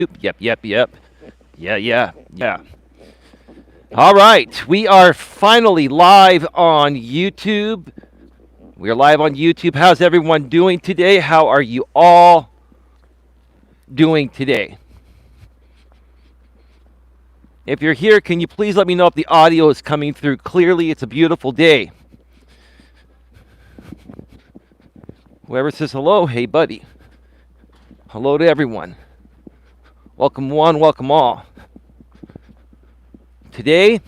Yep, yep, yep. Yeah, yeah, yeah. All right, we are finally live on YouTube. We are live on YouTube. How's everyone doing today? How are you all doing today? If you're here, can you please let me know if the audio is coming through clearly? It's a beautiful day. Whoever says hello, hey buddy. Hello to everyone. Welcome one, welcome all. Today,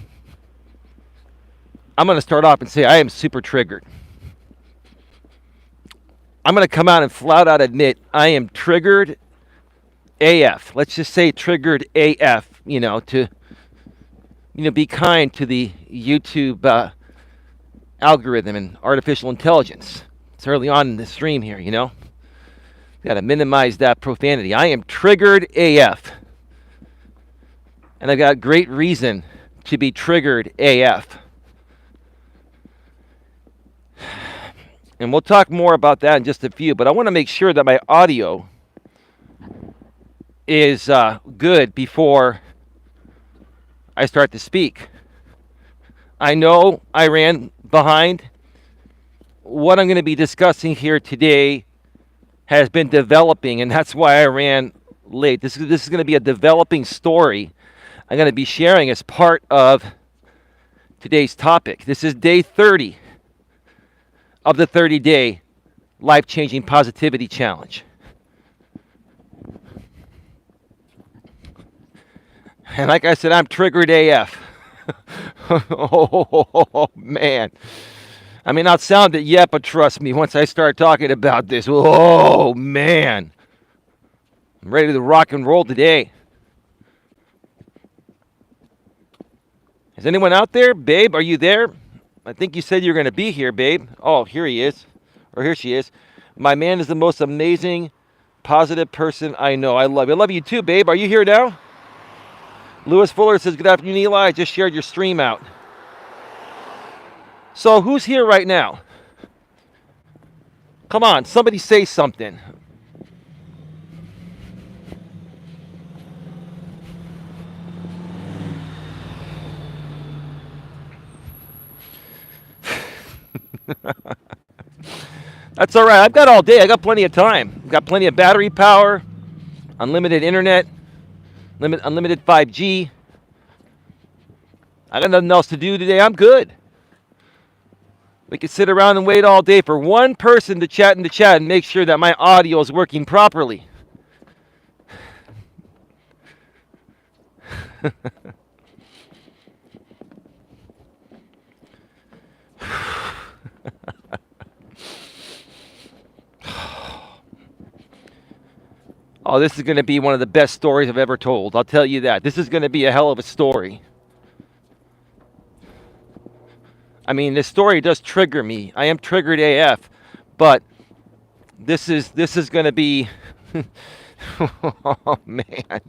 I'm going to start off and say I am super triggered. I'm going to come out and flat out admit I am triggered AF. Let's just say triggered AF, to be kind to the YouTube algorithm and artificial intelligence. It's early on in the stream here, Got to minimize that profanity. I am triggered AF. And I've got great reason to be triggered AF. And we'll talk more about that in just a few, but I want to make sure that my audio is good before I start to speak. I know I ran behind. What I'm going to be discussing here today has been developing, and that's why I ran late. This is going to be a developing story I'm going to be sharing as part of today's topic. This is day 30 of the 30-day life-changing positivity challenge. And like I said, I'm triggered AF. Oh, man. I mean, I'll sound it yet, but trust me, once I start talking about this, oh, man. I'm ready to rock and roll today. Is anyone out there? Babe, are you there? I think you said you were going to be here, babe. Oh, here he is. Or here she is. My man is the most amazing, positive person I know. I love you. I love you too, babe. Are you here now? Lewis Fuller says, good afternoon, Eli. I just shared your stream out. So who's here right now? Come on, somebody say something. That's all right. I've got all day. I got plenty of time. I've got plenty of battery power, unlimited internet, unlimited 5G. I got nothing else to do today. I'm good. We could sit around and wait all day for one person to chat in the chat and make sure that my audio is working properly. Oh, this is going to be one of the best stories I've ever told. I'll tell you that. This is going to be a hell of a story. I mean, this story does trigger me. I am triggered AF, but this is going to be. Oh man,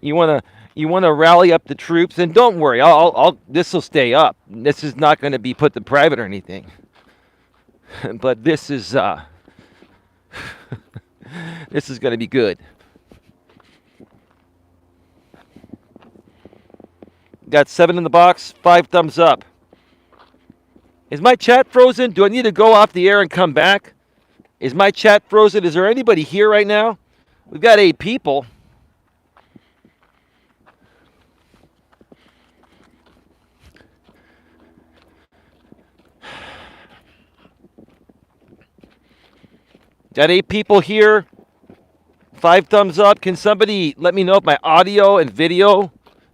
you wanna rally up the troops, and don't worry, I'll this will stay up. This is not going to be put to private or anything. But this is this is going to be good. Got 7 in the box, 5 thumbs up. Is my chat frozen? Do I need to go off the air and come back? Is my chat frozen? Is there anybody here right now? We've got 8 people. Got 8 people here. 5 thumbs up. Can somebody let me know if my audio and video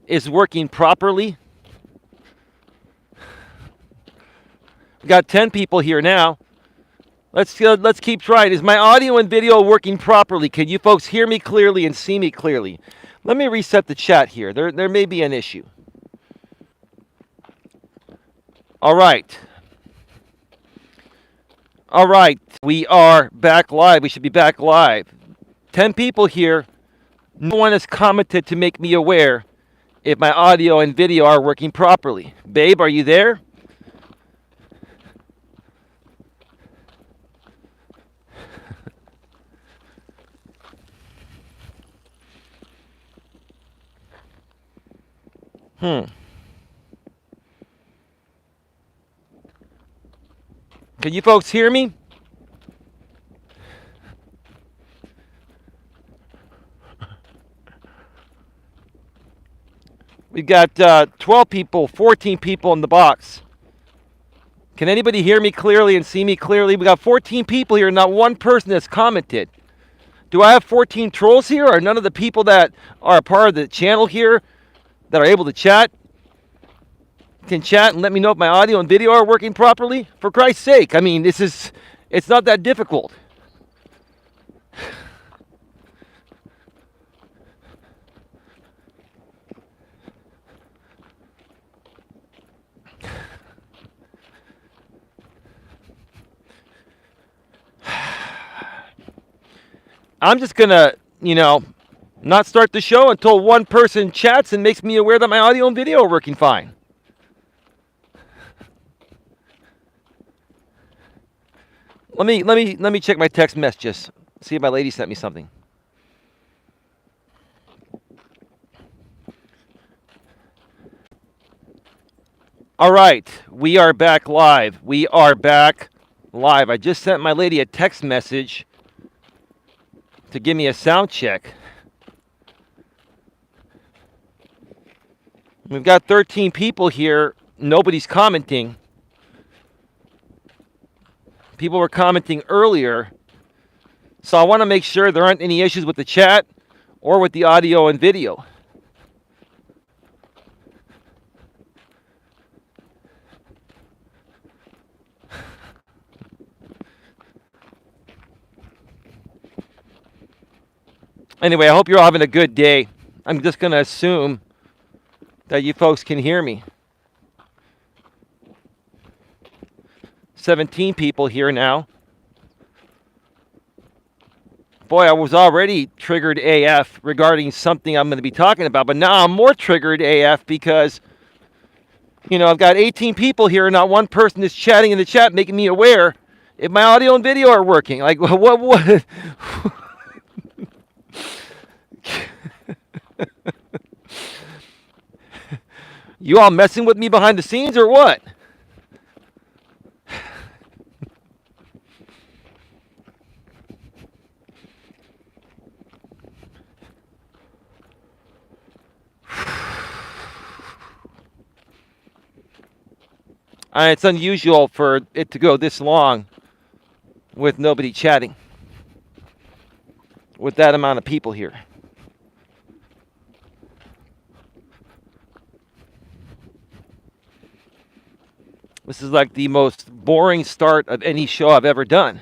is working properly? We got 10 people here now. Let's keep trying. Is my audio and video working properly? Can you folks hear me clearly and see me clearly? Let me reset the chat here. There may be an issue. All right. All right. We are back live. We should be back live. 10 people here. No one has commented to make me aware if my audio and video are working properly. Babe, are you there? Can you folks hear me? We've got 12 people, 14 people in the box. Can anybody hear me clearly and see me clearly? We got 14 people here, not one person has commented. Do I have 14 trolls here, or none of the people that are a part of the channel here that are able to chat can chat and let me know if my audio and video are working properly? For Christ's sake, I mean, it's not that difficult. I'm just going to, not start the show until one person chats and makes me aware that my audio and video are working fine. Let me check my text messages. See if my lady sent me something. All right, we are back live. I just sent my lady a text message to give me a sound check. We've got 13 people here. Nobody's commenting. People were commenting earlier. So I want to make sure there aren't any issues with the chat or with the audio and video. Anyway, I hope you're all having a good day. I'm just going to assume that you folks can hear me. 17 people here now. Boy, I was already triggered AF regarding something I'm going to be talking about, but now I'm more triggered AF because, I've got 18 people here and not one person is chatting in the chat making me aware if my audio and video are working. Like, what? You all messing with me behind the scenes or what? It's unusual for it to go this long with nobody chatting. With that amount of people here. This is like the most boring start of any show I've ever done.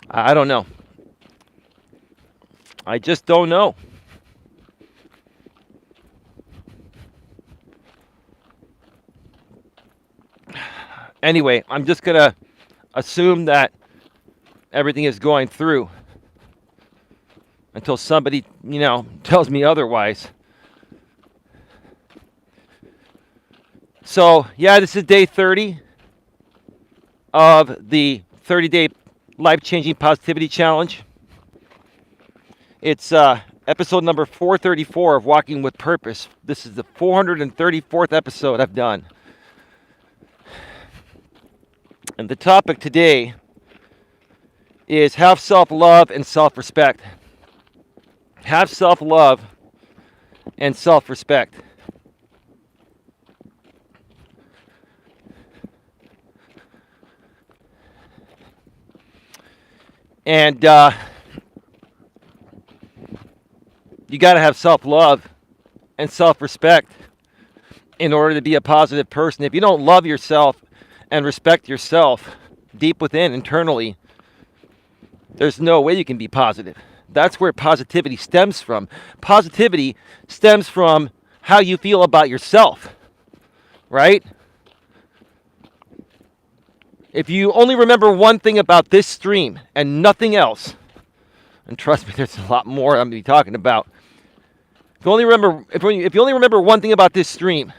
I don't know. I just don't know. Anyway, I'm just going to assume that everything is going through until somebody, tells me otherwise. So, yeah, this is day 30 of the 30-day life-changing positivity challenge. It's episode number 434 of Walking with Purpose. This is the 434th episode I've done. And the topic today is have self-love and self-respect. Have self-love and self-respect. And you got to have self-love and self-respect in order to be a positive person. If you don't love yourself and respect yourself deep within, internally, there's no way you can be positive. That's where positivity stems from. Positivity stems from how you feel about yourself, right? If you only remember one thing about this stream and nothing else, and trust me, there's a lot more I'm going to be talking about. If if you only remember one thing about this stream,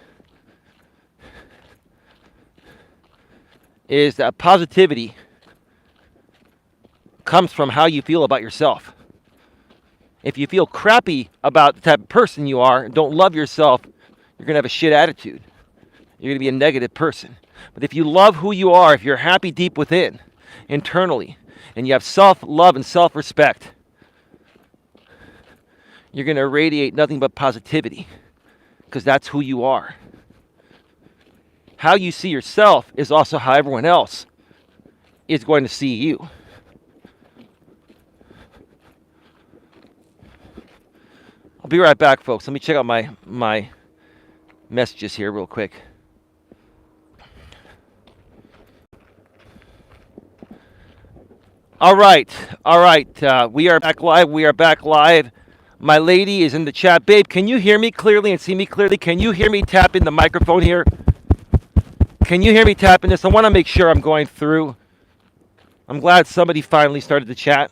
is that positivity comes from how you feel about yourself. If you feel crappy about the type of person you are and don't love yourself, you're going to have a shit attitude. You're going to be a negative person. But if you love who you are, if you're happy deep within, internally, and you have self-love and self-respect, you're going to radiate nothing but positivity, because that's who you are. How you see yourself is also how everyone else is going to see you. I'll be right back, folks. Let me check out my messages here real quick. All right. We are back live. My lady is in the chat. Babe, can you hear me clearly and see me clearly? Can you hear me tapping the microphone here? Can you hear me tapping this? I want to make sure I'm going through. I'm glad somebody finally started the chat.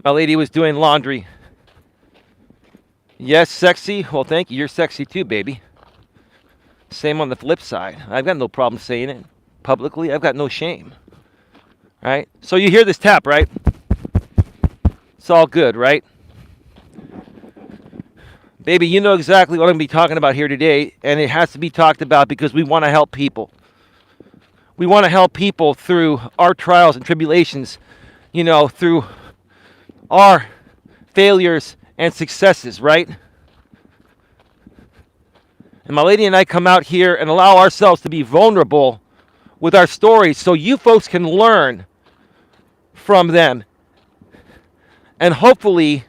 My lady was doing laundry. Yes, sexy. Well, thank you. You're sexy too, baby. Same on the flip side. I've got no problem saying it publicly. I've got no shame. Right? So you hear this tap, right? It's all good, right? Baby, you know exactly what I'm going to be talking about here today, and it has to be talked about because we want to help people. We want to help people through our trials and tribulations, through our failures and successes, right? And my lady and I come out here and allow ourselves to be vulnerable with our stories so you folks can learn from them and hopefully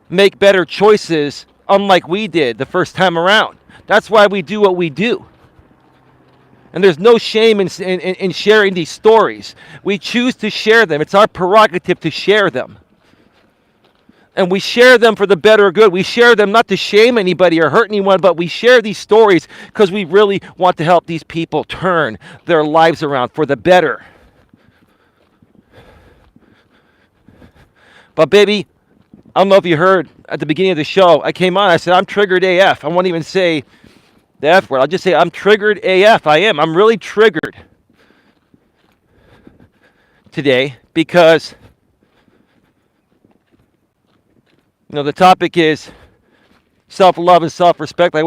make better choices unlike we did the first time around. That's why we do what we do. And there's no shame in sharing these stories. We choose to share them. It's our prerogative to share them. And we share them for the better good. We share them not to shame anybody or hurt anyone, but we share these stories because we really want to help these people turn their lives around for the better. But baby, I don't know if you heard at the beginning of the show, I came on, I said, I'm triggered AF. I won't even say the F word. I'll just say I'm triggered AF. I am. I'm really triggered today because the topic is self-love and self-respect. Like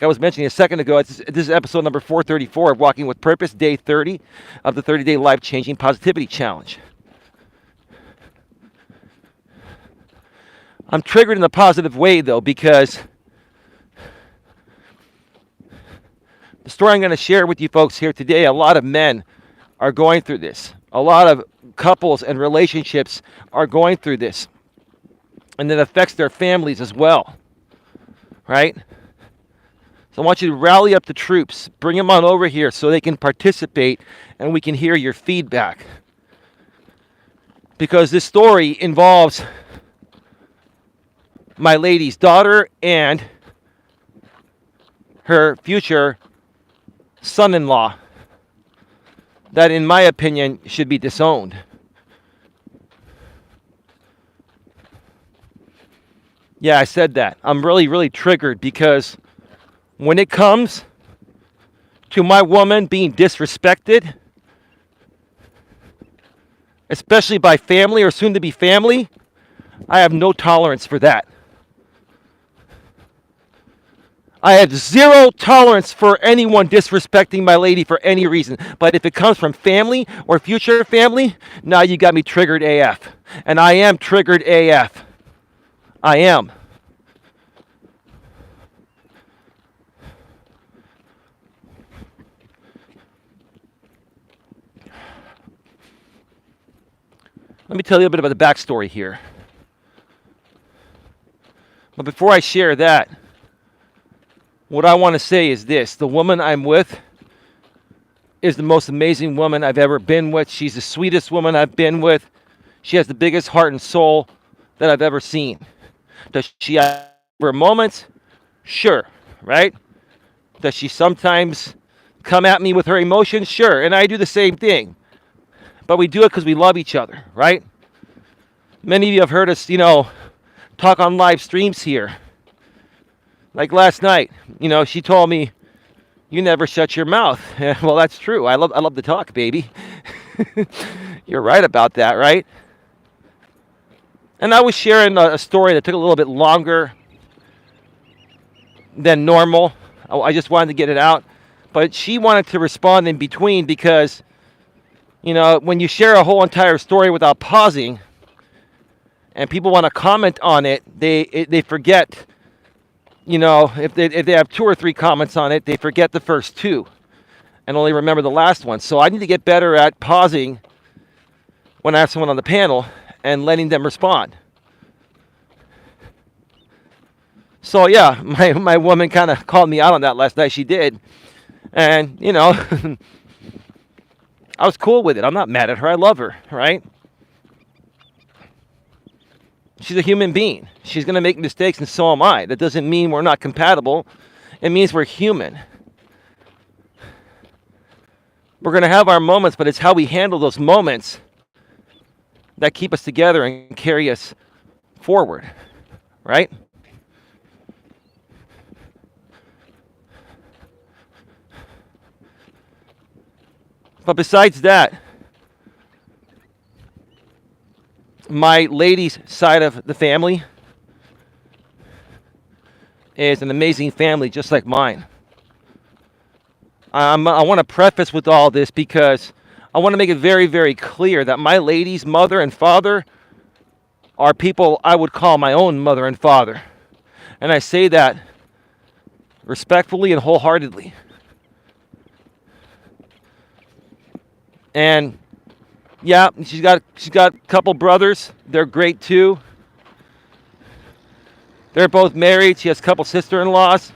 I was mentioning a second ago, this is episode number 434 of Walking with Purpose, day 30 of the 30-day life-changing positivity challenge. I'm triggered in a positive way, though, because the story I'm going to share with you folks here today, a lot of men are going through this. A lot of couples and relationships are going through this. And it affects their families as well, right? So I want you to rally up the troops, bring them on over here so they can participate and we can hear your feedback. Because this story involves my lady's daughter and her future son-in-law that, in my opinion, should be disowned. Yeah, I said that. I'm really, really triggered because when it comes to my woman being disrespected, especially by family or soon to be family, I have no tolerance for that. I have zero tolerance for anyone disrespecting my lady for any reason. But if it comes from family or future family, now you got me triggered AF. And I am triggered AF. I am. Let me tell you a bit about the backstory here. But before I share that, what I want to say is this. The woman I'm with is the most amazing woman I've ever been with. She's the sweetest woman I've been with. She has the biggest heart and soul that I've ever seen. Does she have her moments? Sure, right? Does she sometimes come at me with her emotions? Sure, and I do the same thing. But we do it because we love each other, right? Many of you have heard us, talk on live streams here. Like last night, she told me, "You never shut your mouth." Well, that's true. I love to talk, baby. You're right about that, right? And I was sharing a story that took a little bit longer than normal. I just wanted to get it out. But she wanted to respond in between because, when you share a whole entire story without pausing and people want to comment on it, they forget, if they have 2 or 3 comments on it, they forget the first 2 and only remember the last one. So I need to get better at pausing when I have someone on the panel and letting them respond. So yeah, my woman kind of called me out on that last night. She did. And, I was cool with it. I'm not mad at her. I love her, right? She's a human being. She's going to make mistakes, and so am I. That doesn't mean we're not compatible. It means we're human. We're going to have our moments, but it's how we handle those moments that keep us together and carry us forward, right? But besides that, my ladies' side of the family is an amazing family just like mine. I want to preface with all this because I want to make it very, very clear that my ladies' mother and father are people I would call my own mother and father. And I say that respectfully and wholeheartedly. And yeah, she's got a couple brothers. They're great too. They're both married. She has a couple sister-in-laws.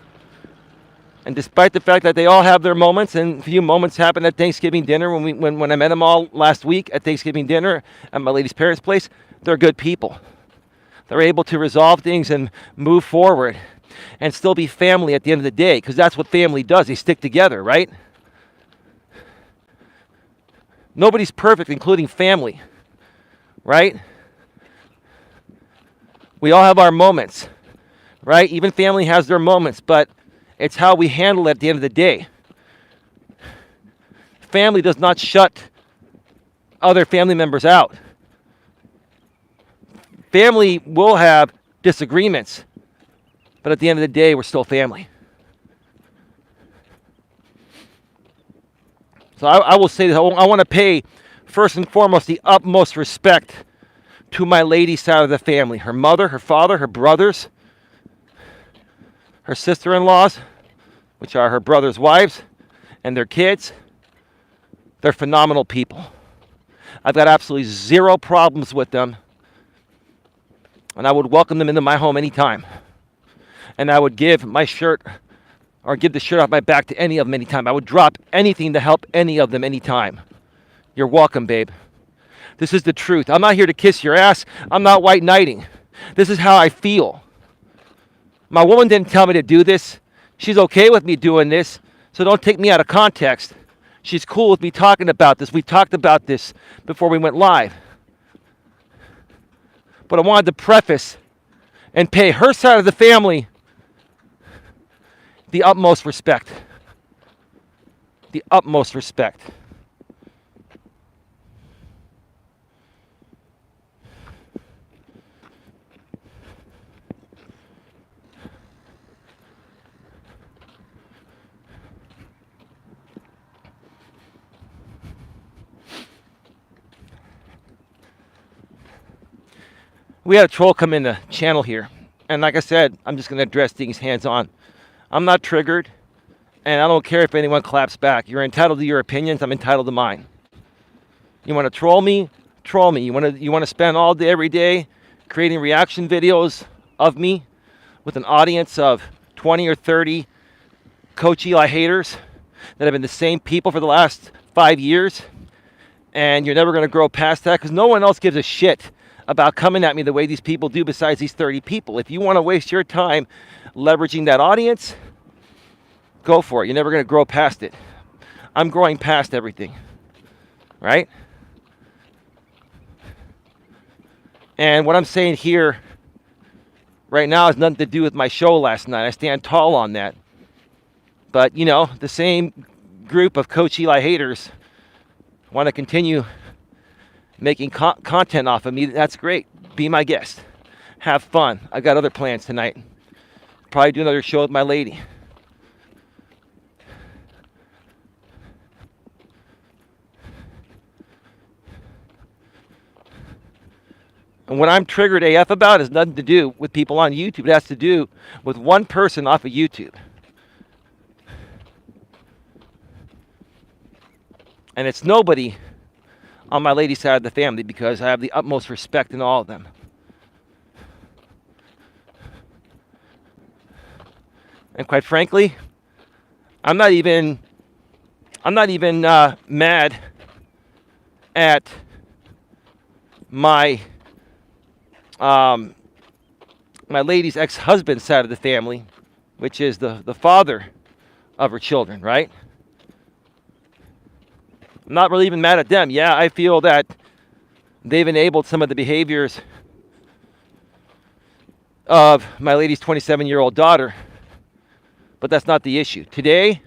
And despite the fact that they all have their moments, and a few moments happened at Thanksgiving dinner when I met them all last week at Thanksgiving dinner at my lady's parents' place, they're good people. They're able to resolve things and move forward and still be family at the end of the day, because that's what family does. They stick together, right? Nobody's perfect, including family, right? We all have our moments, right? Even family has their moments, but it's how we handle it at the end of the day. Family does not shut other family members out. Family will have disagreements, but at the end of the day, we're still family. So I will say that I want to pay, first and foremost, the utmost respect to my lady's side of the family. Her mother, her father, her brothers, her sister-in-laws, which are her brother's wives, and their kids. They're phenomenal people. I've got absolutely zero problems with them. And I would welcome them into my home anytime. And I would give my shirt or give the shirt off my back to any of them anytime. I would drop anything to help any of them anytime. You're welcome, babe. This is the truth. I'm not here to kiss your ass. I'm not white knighting. This is how I feel. My woman didn't tell me to do this. She's okay with me doing this, so don't take me out of context. She's cool with me talking about this. We talked about this before we went live. But I wanted to preface and pay her side of the family the utmost respect. The utmost respect. We had a troll come in the channel here. And like I said, I'm just going to address things hands-on. I'm not triggered, and I don't care if anyone claps back. You're entitled to your opinions. I'm entitled to mine. You want to troll me? Troll me. You want to spend all day, every day, creating reaction videos of me with an audience of 20 or 30 Coach Eli haters that have been the same people for the last 5 years, and you're never going to grow past that because no one else gives a shit about coming at me the way these people do besides these 30 people. If you want to waste your time leveraging that audience, go for it. You're never going to grow past it. I'm growing past everything, right? And what I'm saying here right now has nothing to do with my show last night. I stand tall on that. But, you know, the same group of Coach Eli haters want to continue making content off of me. That's great. Be my guest. Have fun. I got other plans tonight. Probably do another show with my lady. And what I'm triggered AF about has nothing to do with people on YouTube. It has to do with one person off of YouTube. And it's nobody on my lady's side of the family, because I have the utmost respect in all of them. And quite frankly, I'm not even mad at my my lady's ex-husband's side of the family, which is the father of her children, right? I'm not really even mad at them. Yeah, I feel that they've enabled some of the behaviors of my lady's 27-year-old daughter, but that's not the issue. Today,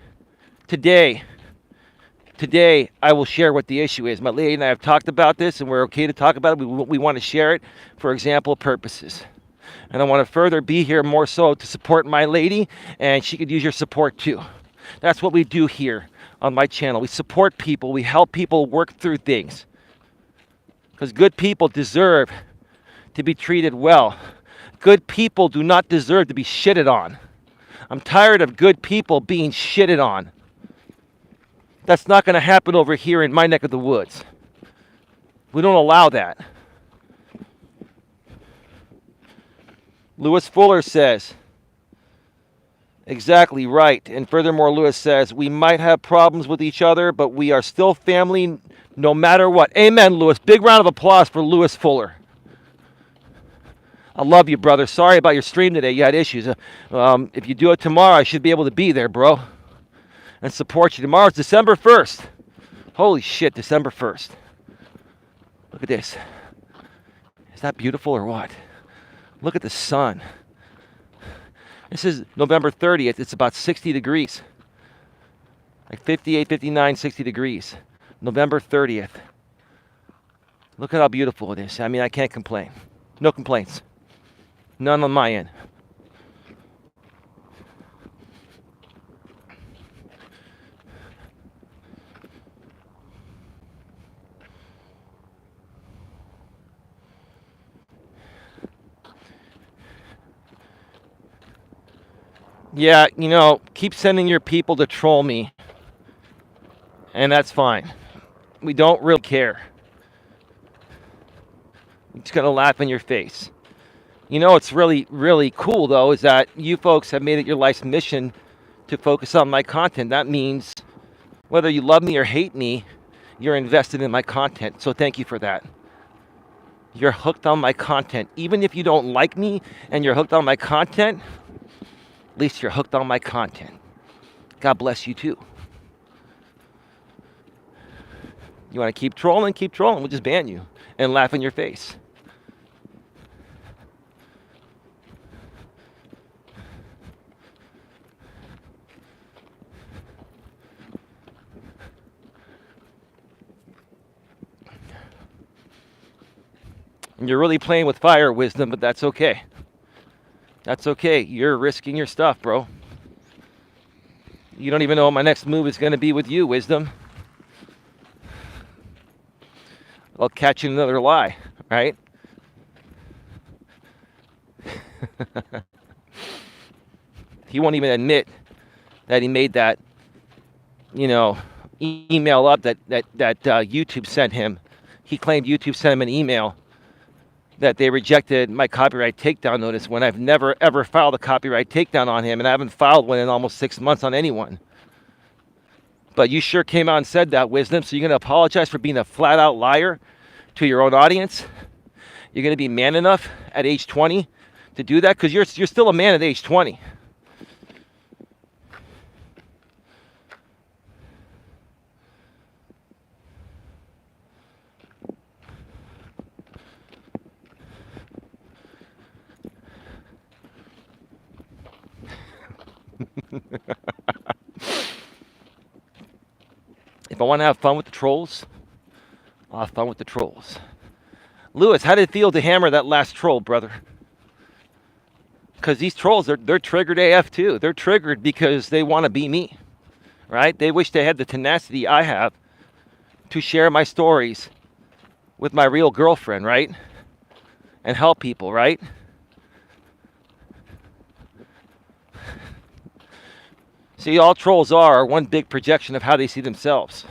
I will share what the issue is. My lady and I have talked about this, and we're okay to talk about it. We want to share it for example purposes. And I want to further be here more so to support my lady, and she could use your support too. That's what we do here on my channel. We support people. We help people work through things. Because good people deserve to be treated well. Good people do not deserve to be shitted on. I'm tired of good people being shitted on. That's not going to happen over here in my neck of the woods. We don't allow that. Lewis Fuller says, exactly right. And furthermore, Lewis says, we might have problems with each other, but we are still family no matter what. Amen, Lewis. Big round of applause for Lewis Fuller. I love you, brother. Sorry about your stream today. You had issues. If you do it tomorrow, I should be able to be there, bro, and support you. Tomorrow's December 1st. Holy shit, December 1st. Look at this. Is that beautiful or what? Look at the sun. This is November 30th. It's about 60 degrees. Like 58, 59, 60 degrees. November 30th. Look at how beautiful it is. I mean, I can't complain. No complaints. None on my end. Yeah, you know, keep sending your people to troll me, and that's fine. We don't really care. We're just gonna laugh in your face. You know what's really, really cool, though, is that you folks have made it your life's mission to focus on my content. That means whether you love me or hate me, you're invested in my content. So thank you for that. You're hooked on my content. Even if you don't like me and you're hooked on my content, at least you're hooked on my content. God bless you too. You want to keep trolling? Keep trolling. We'll just ban you and laugh in your face. And you're really playing with fire, Wisdom, but that's okay. That's okay. You're risking your stuff, bro. You don't even know what my next move is going to be with you, Wisdom. I'll catch you in another lie, right? He won't even admit that he made that, email up that YouTube sent him. He claimed YouTube sent him an email that they rejected my copyright takedown notice when I've never, ever filed a copyright takedown on him, and I haven't filed one in almost 6 months on anyone. But you sure came out and said that, Wisdom, so you're going to apologize for being a flat-out liar to your own audience? You're going to be man enough at age 20 to do that? Because you're still a man at age 20. If I want to have fun with the trolls, I'll have fun with the trolls. Lewis, how did it feel to hammer that last troll, brother? Because these trolls, they're triggered AF too. They're triggered because they want to be me, right? They wish they had the tenacity I have to share my stories with my real girlfriend, right? And help people, right? See, all trolls are one big projection of how they see themselves.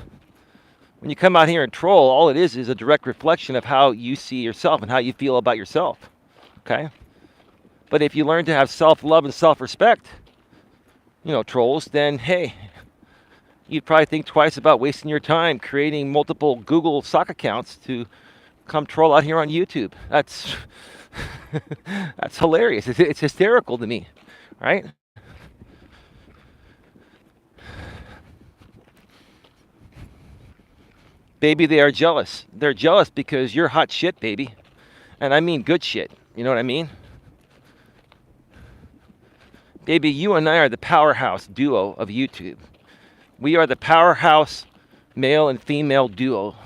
When you come out here and troll, all it is a direct reflection of how you see yourself and how you feel about yourself, okay? But if you learn to have self-love and self-respect, trolls, then hey, you'd probably think twice about wasting your time creating multiple Google sock accounts to come troll out here on YouTube. That's that's hilarious. It's hysterical to me, right? Baby, they are jealous. They're jealous because you're hot shit, baby. And I mean good shit. You know what I mean? Baby, you and I are the powerhouse duo of YouTube. We are the powerhouse male and female duo.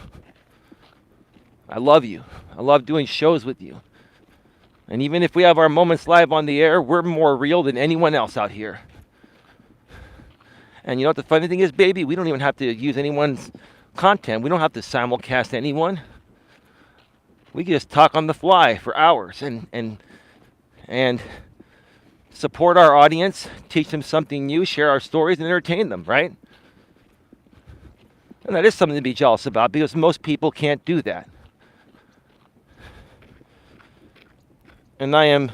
I love you. I love doing shows with you. And even if we have our moments live on the air, we're more real than anyone else out here. And you know what the funny thing is, baby? We don't even have to use anyone's content. We don't have to simulcast anyone. We can just talk on the fly for hours and support our audience, teach them something new, share our stories, and entertain them, right? And that is something to be jealous about because most people can't do that. And I am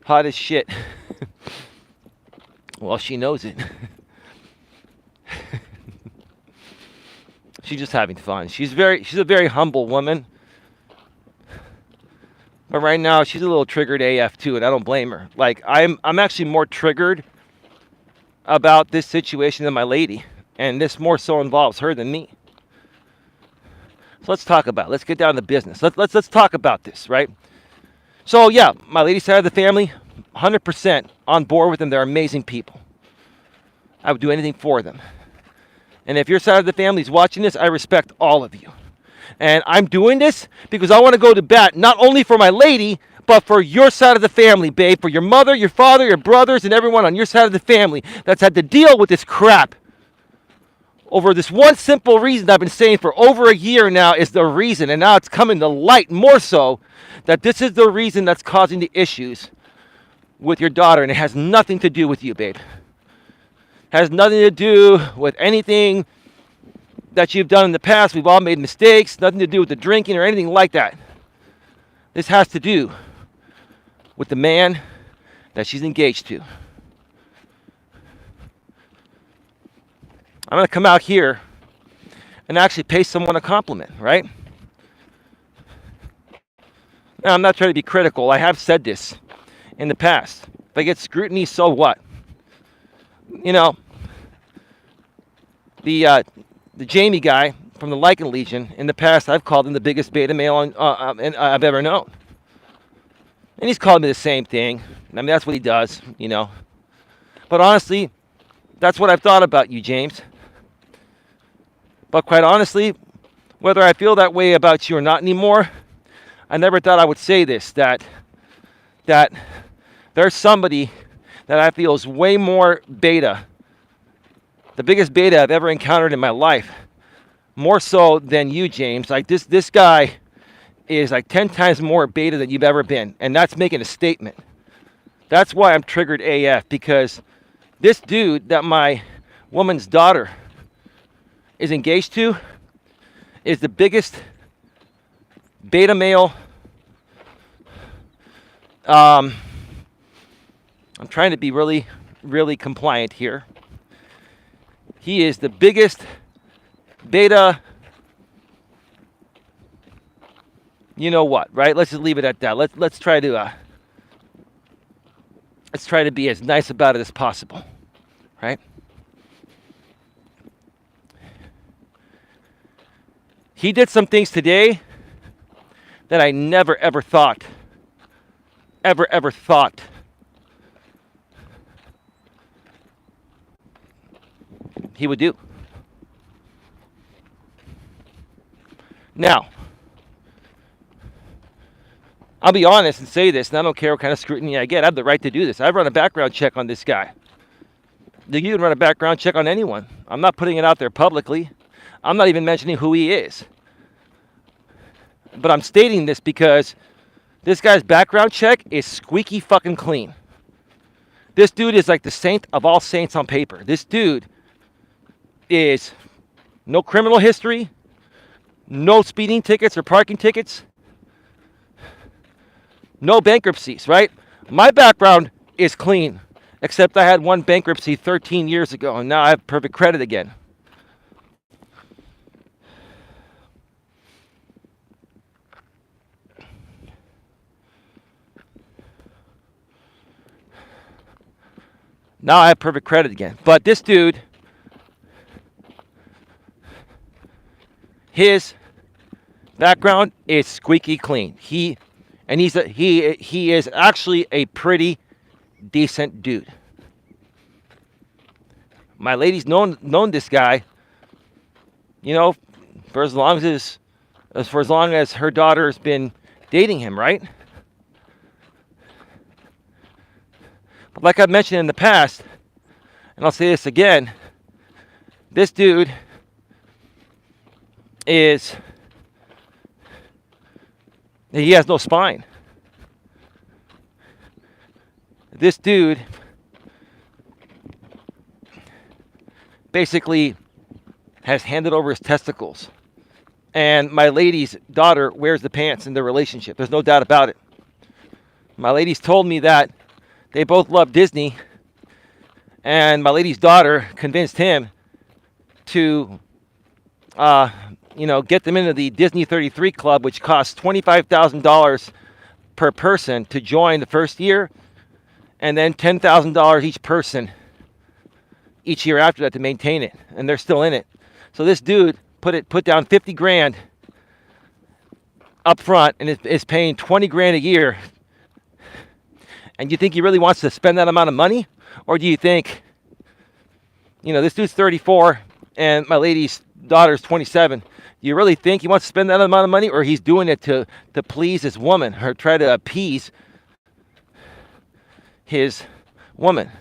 hot as shit. Well, she knows it. She's just having fun. She's a very humble woman. But right now she's a little triggered AF too, and I don't blame her. Like I'm actually more triggered about this situation than my lady, and this more so involves her than me. So let's talk about it. Let's get down to business. Let's talk about this, right? So yeah, my lady side of the family, 100% on board with them. They're amazing people. I would do anything for them. And if your side of the family is watching this, I respect all of you. And I'm doing this because I want to go to bat not only for my lady, but for your side of the family, babe. For your mother, your father, your brothers, and everyone on your side of the family that's had to deal with this crap. Over this one simple reason I've been saying for over a year now is the reason. And now it's coming to light more so that this is the reason that's causing the issues with your daughter. And it has nothing to do with you, babe. Has nothing to do with anything that you've done in the past. We've all made mistakes. Nothing to do with the drinking or anything like that. This has to do with the man that she's engaged to. I'm going to come out here and actually pay someone a compliment, right? Now, I'm not trying to be critical. I have said this in the past. If I get scrutiny, so what? You know, the Jamie guy from the Lycan Legion, in the past, I've called him the biggest beta male I've ever known. And he's called me the same thing. I mean, that's what he does, you know. But honestly, that's what I've thought about you, James. But quite honestly, whether I feel that way about you or not anymore, I never thought I would say this, that there's somebody that I feel is way more beta, the biggest beta I've ever encountered in my life, more so than you, James. Like this guy is like 10 times more beta than you've ever been, and that's making a statement. That's why I'm triggered AF, because this dude that my woman's daughter is engaged to is the biggest beta male. I'm trying to be really, really compliant here. He is the biggest beta, you know what, right? Let's just leave it at that. Let's try to be as nice about it as possible, right? He did some things today that I never ever thought he would do. Now, I'll be honest and say this, and I don't care what kind of scrutiny I get. I have the right to do this. I've run a background check on this guy. You can run a background check on anyone. I'm not putting it out there publicly. I'm not even mentioning who he is. But I'm stating this because this guy's background check is squeaky fucking clean. This dude is like the saint of all saints on paper. This dude is no criminal history, no speeding tickets or parking tickets, no bankruptcies, right? My background is clean, except I had one bankruptcy 13 years ago, and now I have perfect credit again. Now I have perfect credit again. But this dude, his background is squeaky clean. He is actually a pretty decent dude. My lady's known this guy, you know, for as long as her daughter's been dating him, right? But like I've mentioned in the past, and I'll say this again, this dude he has no spine. This dude basically has handed over his testicles. And my lady's daughter wears the pants in their relationship. There's no doubt about it. My lady's told me that they both love Disney, and my lady's daughter convinced him to, get them into the Disney 33 Club, which costs $25,000 per person to join the first year, and then $10,000 each person each year after that to maintain it, and they're still in it. So this dude put down 50 grand up front and is paying 20 grand a year. And you think he really wants to spend that amount of money? Or do you think, this dude's 34 and my lady's daughter's 27. Do you really think he wants to spend that amount of money? Or he's doing it to please his woman or try to appease his woman?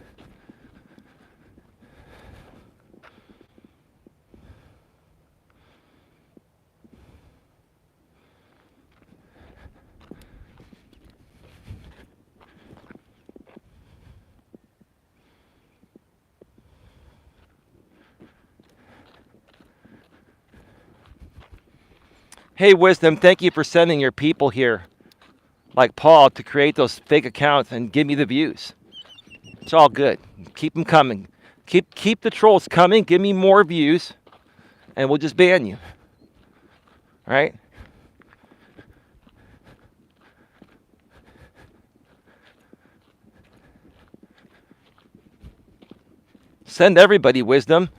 Hey, Wisdom, thank you for sending your people here, like Paul, to create those fake accounts and give me the views. It's all good. Keep them coming. Keep the trolls coming. Give me more views, and we'll just ban you. All right? Send everybody Wisdom.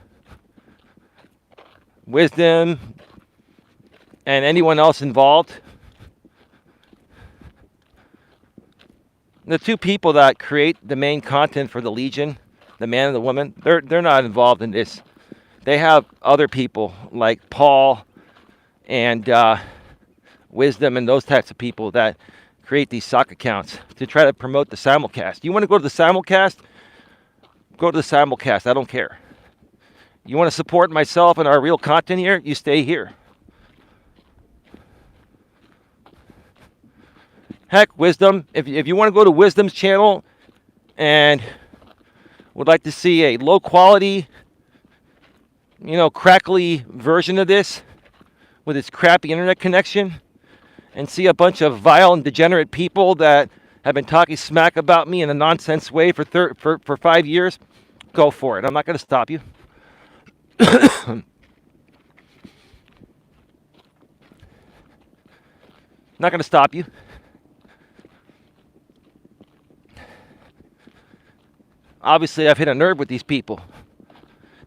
Wisdom. And anyone else involved. The two people that create the main content for the Legion, the man and the woman, they're not involved in this. They have other people like Paul and Wisdom and those types of people that create these sock accounts to try to promote the simulcast. You want to go to the simulcast? Go to the simulcast. I don't care. You want to support myself and our real content here? You stay here. Heck, Wisdom, if you want to go to Wisdom's channel and would like to see a low quality, crackly version of this with its crappy internet connection and see a bunch of vile and degenerate people that have been talking smack about me in a nonsense way for 5 years, go for it. I'm not going to stop you. Not going to stop you. Obviously, I've hit a nerve with these people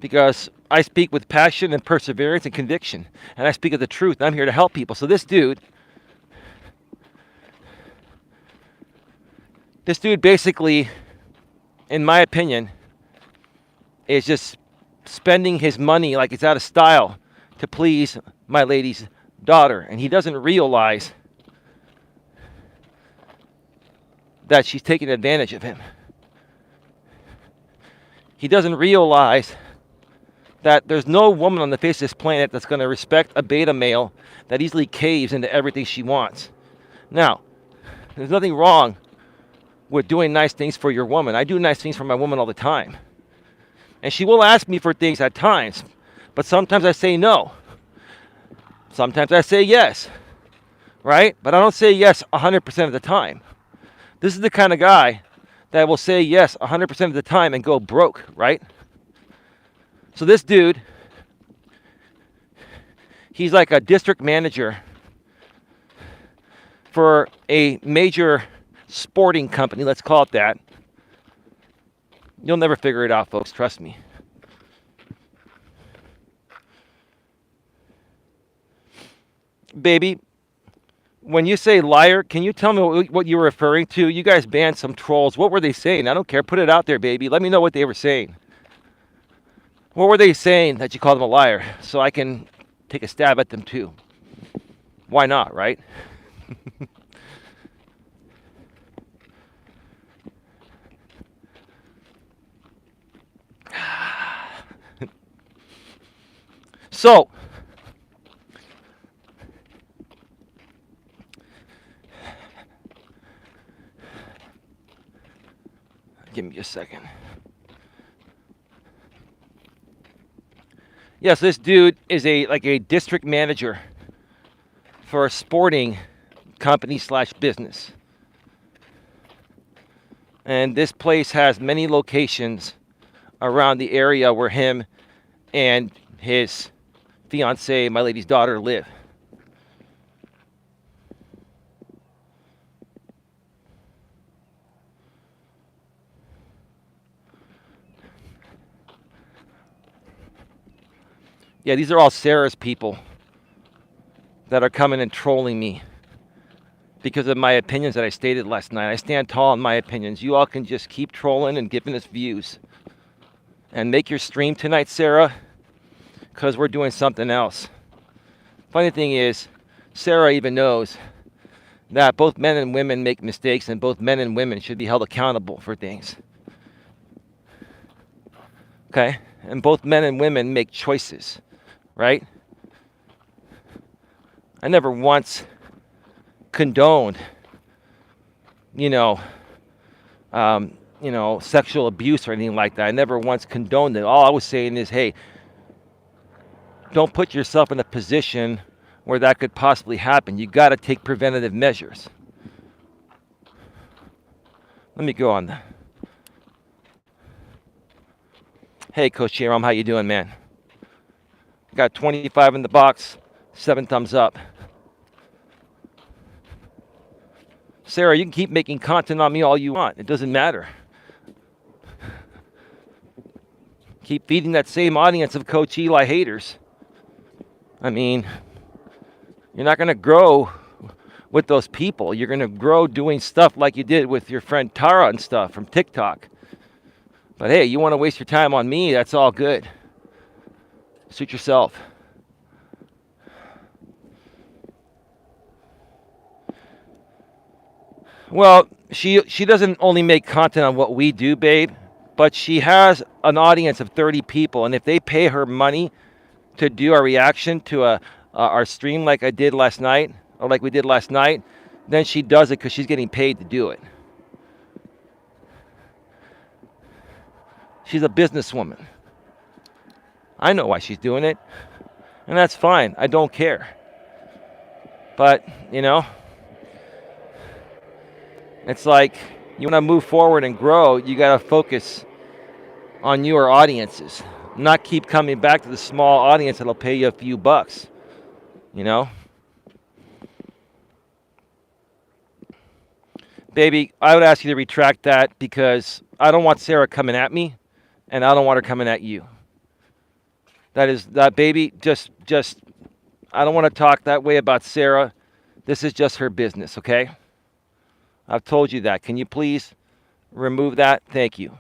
because I speak with passion and perseverance and conviction, and I speak of the truth. I'm here to help people. So this dude basically, in my opinion, is just spending his money like it's out of style to please my lady's daughter. And he doesn't realize that she's taking advantage of him. He doesn't realize that there's no woman on the face of this planet that's going to respect a beta male that easily caves into everything she wants. Now, there's nothing wrong with doing nice things for your woman. I do nice things for my woman all the time. And she will ask me for things at times, but sometimes I say no. Sometimes I say yes, right? But I don't say yes 100% of the time. This is the kind of guy that will say yes 100% of the time and go broke, right? So this dude, he's like a district manager for a major sporting company, let's call it that. You'll never figure it out, folks, trust me. Baby, when you say liar, can you tell me what you were referring to? You guys banned some trolls. What were they saying? I don't care. Put it out there, baby. Let me know what they were saying. What were they saying that you called them a liar? So I can take a stab at them too. Why not, right? So, give me a second. Yes, this dude is a district manager for a sporting company / business. And this place has many locations around the area where him and his fiance, my lady's daughter, live. Yeah, these are all Sarah's people that are coming and trolling me because of my opinions that I stated last night. I stand tall on my opinions. You all can just keep trolling and giving us views. And make your stream tonight, Sarah, because we're doing something else. Funny thing is, Sarah even knows that both men and women make mistakes, and both men and women should be held accountable for things. Okay? And both men and women make choices, right? I never once condoned, sexual abuse or anything like that. I never once condoned it. All I was saying is, hey, don't put yourself in a position where that could possibly happen. You got to take preventative measures. Let me go on. Hey, Coach Eli, how you doing, man? Got 25 in the box, 7 thumbs up. Sarah, you can keep making content on me all you want. It doesn't matter. Keep feeding that same audience of Coach Eli haters. I mean, you're not going to grow with those people. You're going to grow doing stuff like you did with your friend Tara and stuff from TikTok. But hey, you want to waste your time on me, that's all good. Suit yourself. Well, she doesn't only make content on what we do, babe, but she has an audience of 30 people, and if they pay her money to do our reaction to our stream like I did last night, or like we did last night, then she does it because she's getting paid to do it. She's a businesswoman. I know why she's doing it, and that's fine. I don't care. But, it's like you want to move forward and grow, you got to focus on your audiences, not keep coming back to the small audience that'll pay you a few bucks, Baby, I would ask you to retract that because I don't want Sarah coming at me, and I don't want her coming at you. That baby, just I don't want to talk that way about Sarah. This is just her business, okay? I've told you that. Can you please remove that? Thank you.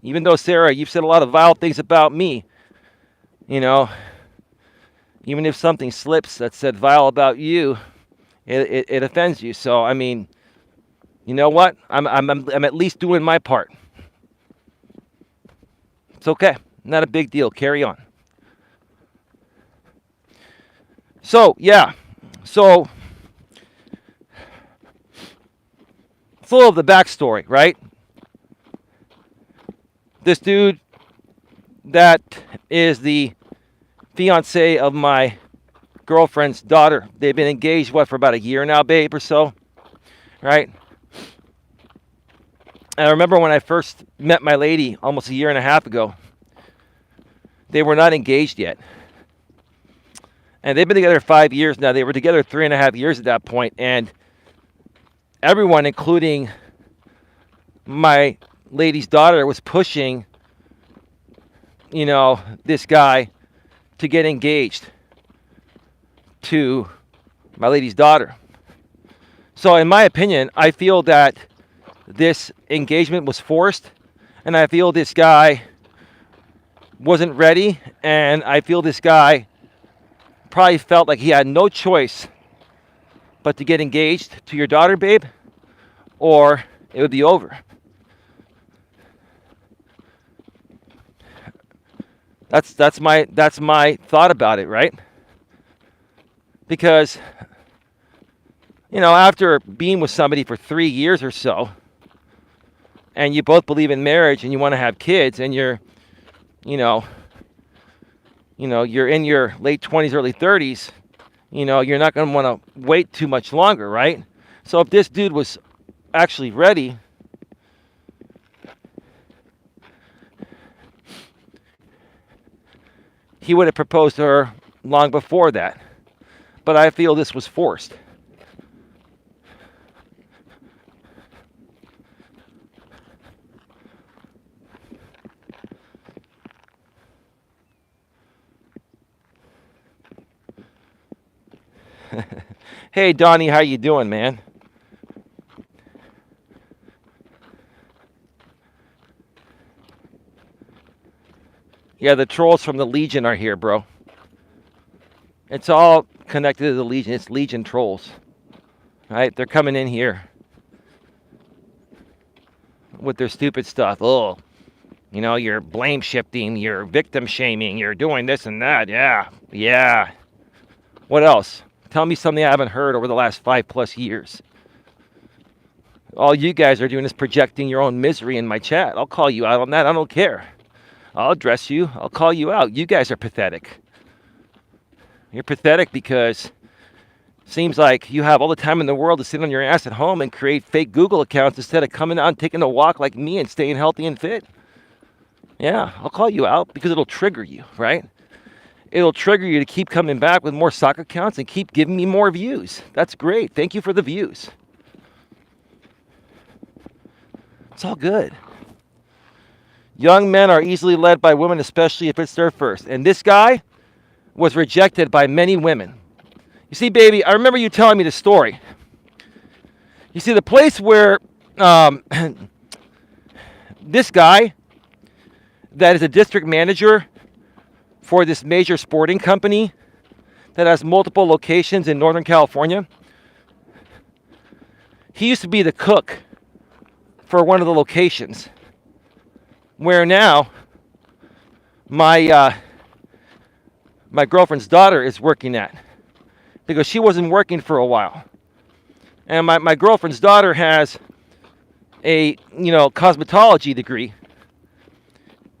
Even though, Sarah, you've said a lot of vile things about me, you know, even if something slips that said vile about you, it offends you. So, I mean, you know what? I'm at least doing my part. It's okay. Not a big deal. Carry on. So, yeah. So, it's a little of the backstory, right? This dude that is the fiance of my girlfriend's daughter. They've been engaged, for about a year now, babe, or so, right? And I remember when I first met my lady almost a year and a half ago, they were not engaged yet. And they've been together 5 years now. They were together 3.5 years at that point, and everyone, including my lady's daughter, was pushing, this guy to get engaged to my lady's daughter. So in my opinion, I feel that this engagement was forced, and I feel this guy wasn't ready, and I feel this guy probably felt like he had no choice but to get engaged to your daughter, babe, or it would be over. That's my thought about it, right? Because after being with somebody for 3 years or so, and you both believe in marriage and you want to have kids, and you're in your late 20s, early 30s, you're not going to want to wait too much longer, right? So if this dude was actually ready, he would have proposed to her long before that. But I feel this was forced. Hey, Donnie, how you doing, man? Yeah, the trolls from the Legion are here, bro. It's all connected to the Legion. It's Legion trolls. Right? They're coming in here with their stupid stuff. Oh, you're blame shifting, you're victim shaming, you're doing this and that. Yeah. What else? Tell me something I haven't heard over the last 5+ years. All you guys are doing is projecting your own misery in my chat. I'll call you out on that. I don't care. I'll address you. I'll call you out. You guys are pathetic. You're pathetic because it seems like you have all the time in the world to sit on your ass at home and create fake Google accounts instead of coming out and taking a walk like me and staying healthy and fit. Yeah, I'll call you out because it'll trigger you, right? It'll trigger you to keep coming back with more soccer accounts and keep giving me more views. That's great. Thank you for the views. It's all good. Young men are easily led by women, especially if it's their first. And this guy was rejected by many women. You see, baby, I remember you telling me the story. You see, the place where this guy that is a district manager for this major sporting company that has multiple locations in Northern California, he used to be the cook for one of the locations where now my girlfriend's daughter is working at, because she wasn't working for a while. And my girlfriend's daughter has a cosmetology degree,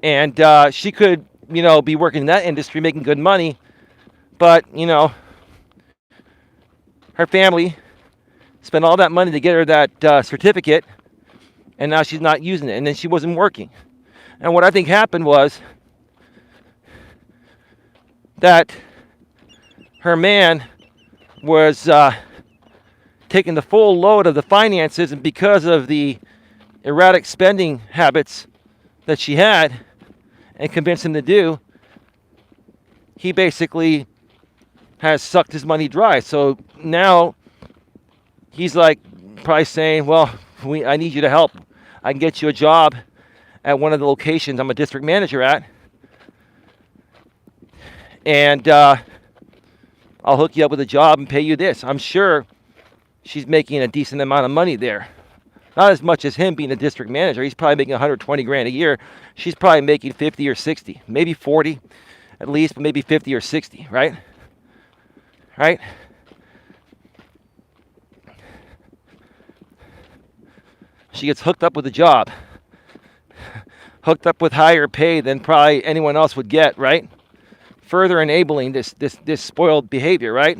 and she could be working in that industry, making good money, but her family spent all that money to get her that certificate, and now she's not using it, and then she wasn't working. And what I think happened was that her man was taking the full load of the finances, and because of the erratic spending habits that she had and convinced him to do, he basically has sucked his money dry. So now he's like probably saying, well, I need you to help. I can get you a job at one of the locations I'm a district manager at. And I'll hook you up with a job and pay you this. I'm sure she's making a decent amount of money there. Not as much as him being a district manager. He's probably making 120 grand a year. She's probably making 50 or 60, maybe 40 at least, but maybe 50 or 60, right? Right? She gets hooked up with a job, hooked up with higher pay than probably anyone else would get, right? Further enabling this spoiled behavior, right?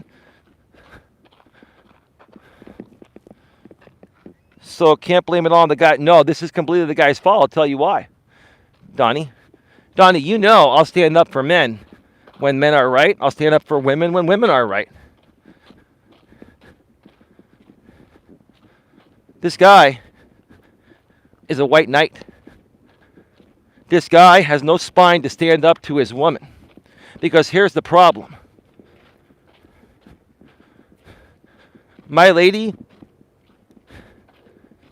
So can't blame it all on the guy. No, this is completely the guy's fault. I'll tell you why. Donnie, you know I'll stand up for men when men are right. I'll stand up for women when women are right. This guy is a white knight. This guy has no spine to stand up to his woman. Because here's the problem. My lady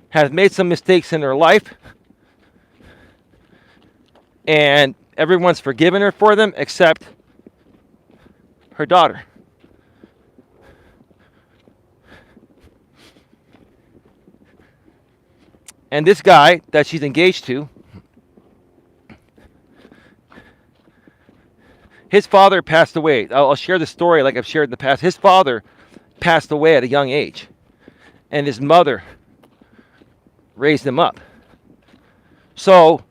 has made some mistakes in her life, and everyone's forgiven her for them except her daughter. And this guy that she's engaged to, his father passed away. I'll share the story like I've shared in the past. His father passed away at a young age, and his mother raised him up. So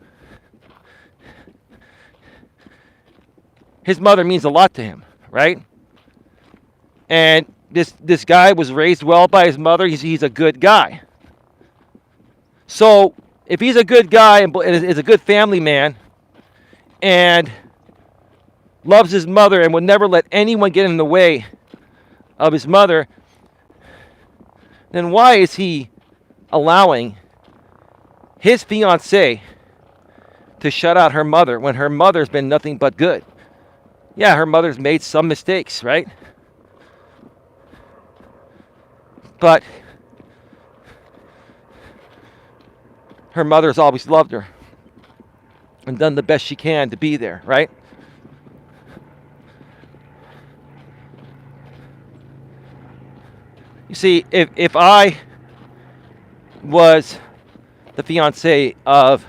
his mother means a lot to him, right? And this guy was raised well by his mother. He's a good guy. So if he's a good guy and is a good family man and loves his mother and would never let anyone get in the way of his mother, then why is he allowing his fiancée to shut out her mother when her mother's been nothing but good? Yeah, her mother's made some mistakes, right? But her mother's always loved her and done the best she can to be there, right? You see, if I was the fiancé of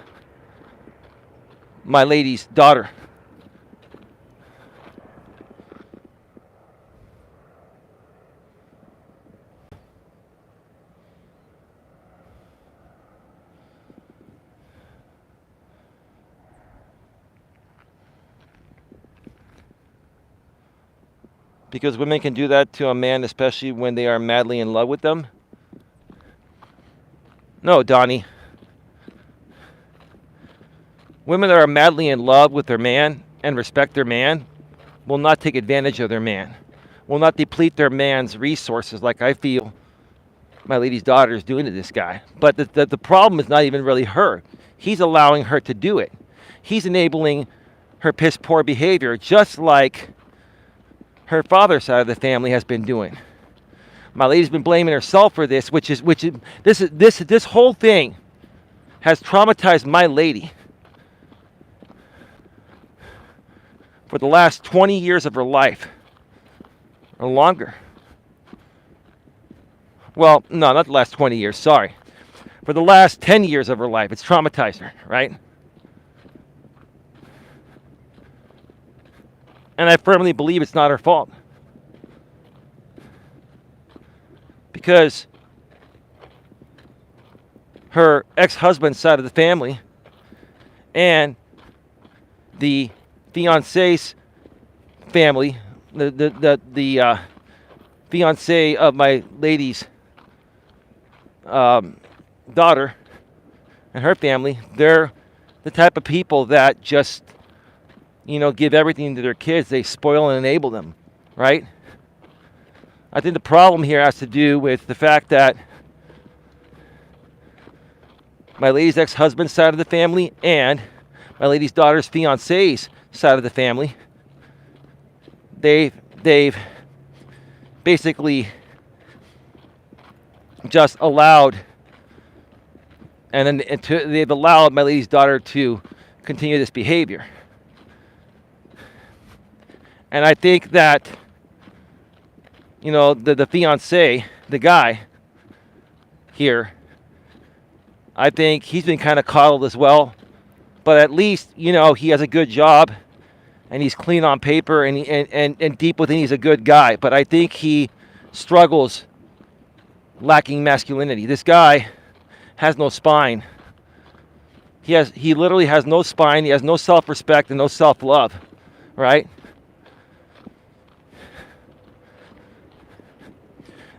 my lady's daughter, because women can do that to a man, especially when they are madly in love with them. No, Donnie. Women that are madly in love with their man and respect their man will not take advantage of their man, will not deplete their man's resources like I feel my lady's daughter is doing to this guy. But the problem is not even really her. He's allowing her to do it. He's enabling her piss poor behavior, just like her father's side of the family has been doing. My lady's been blaming herself for this, this whole thing has traumatized my lady for the last 20 years of her life or longer. Well, no, not the last 20 years, sorry. For the last 10 years of her life, it's traumatized her, right? And I firmly believe it's not her fault. Because her ex-husband's side of the family and the fiancé's family, the fiancé of my lady's daughter and her family, they're the type of people that just, give everything to their kids. They spoil and enable them, right? I think the problem here has to do with the fact that my lady's ex-husband's side of the family and my lady's daughter's fiancé's side of the family, they've basically just allowed And then they've allowed my lady's daughter to continue this behavior. And I think that, the fiance, the guy here, I think he's been kind of coddled as well. But at least, he has a good job and he's clean on paper and deep within he's a good guy. But I think he struggles lacking masculinity. This guy has no spine. He literally has no spine. He has no self-respect and no self-love, right?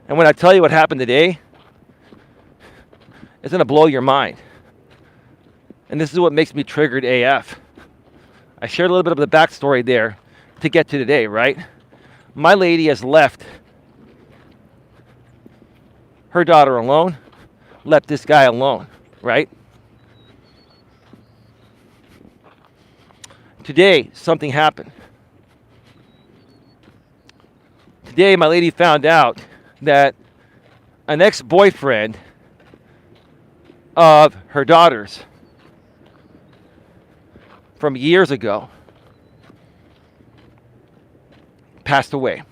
And when I tell you what happened today, it's going to blow your mind. And this is what makes me triggered AF. I shared a little bit of the backstory there to get to today, right? My lady has left her daughter alone, left this guy alone, right? Today, something happened. Today, my lady found out that an ex-boyfriend of her daughter's from years ago passed away.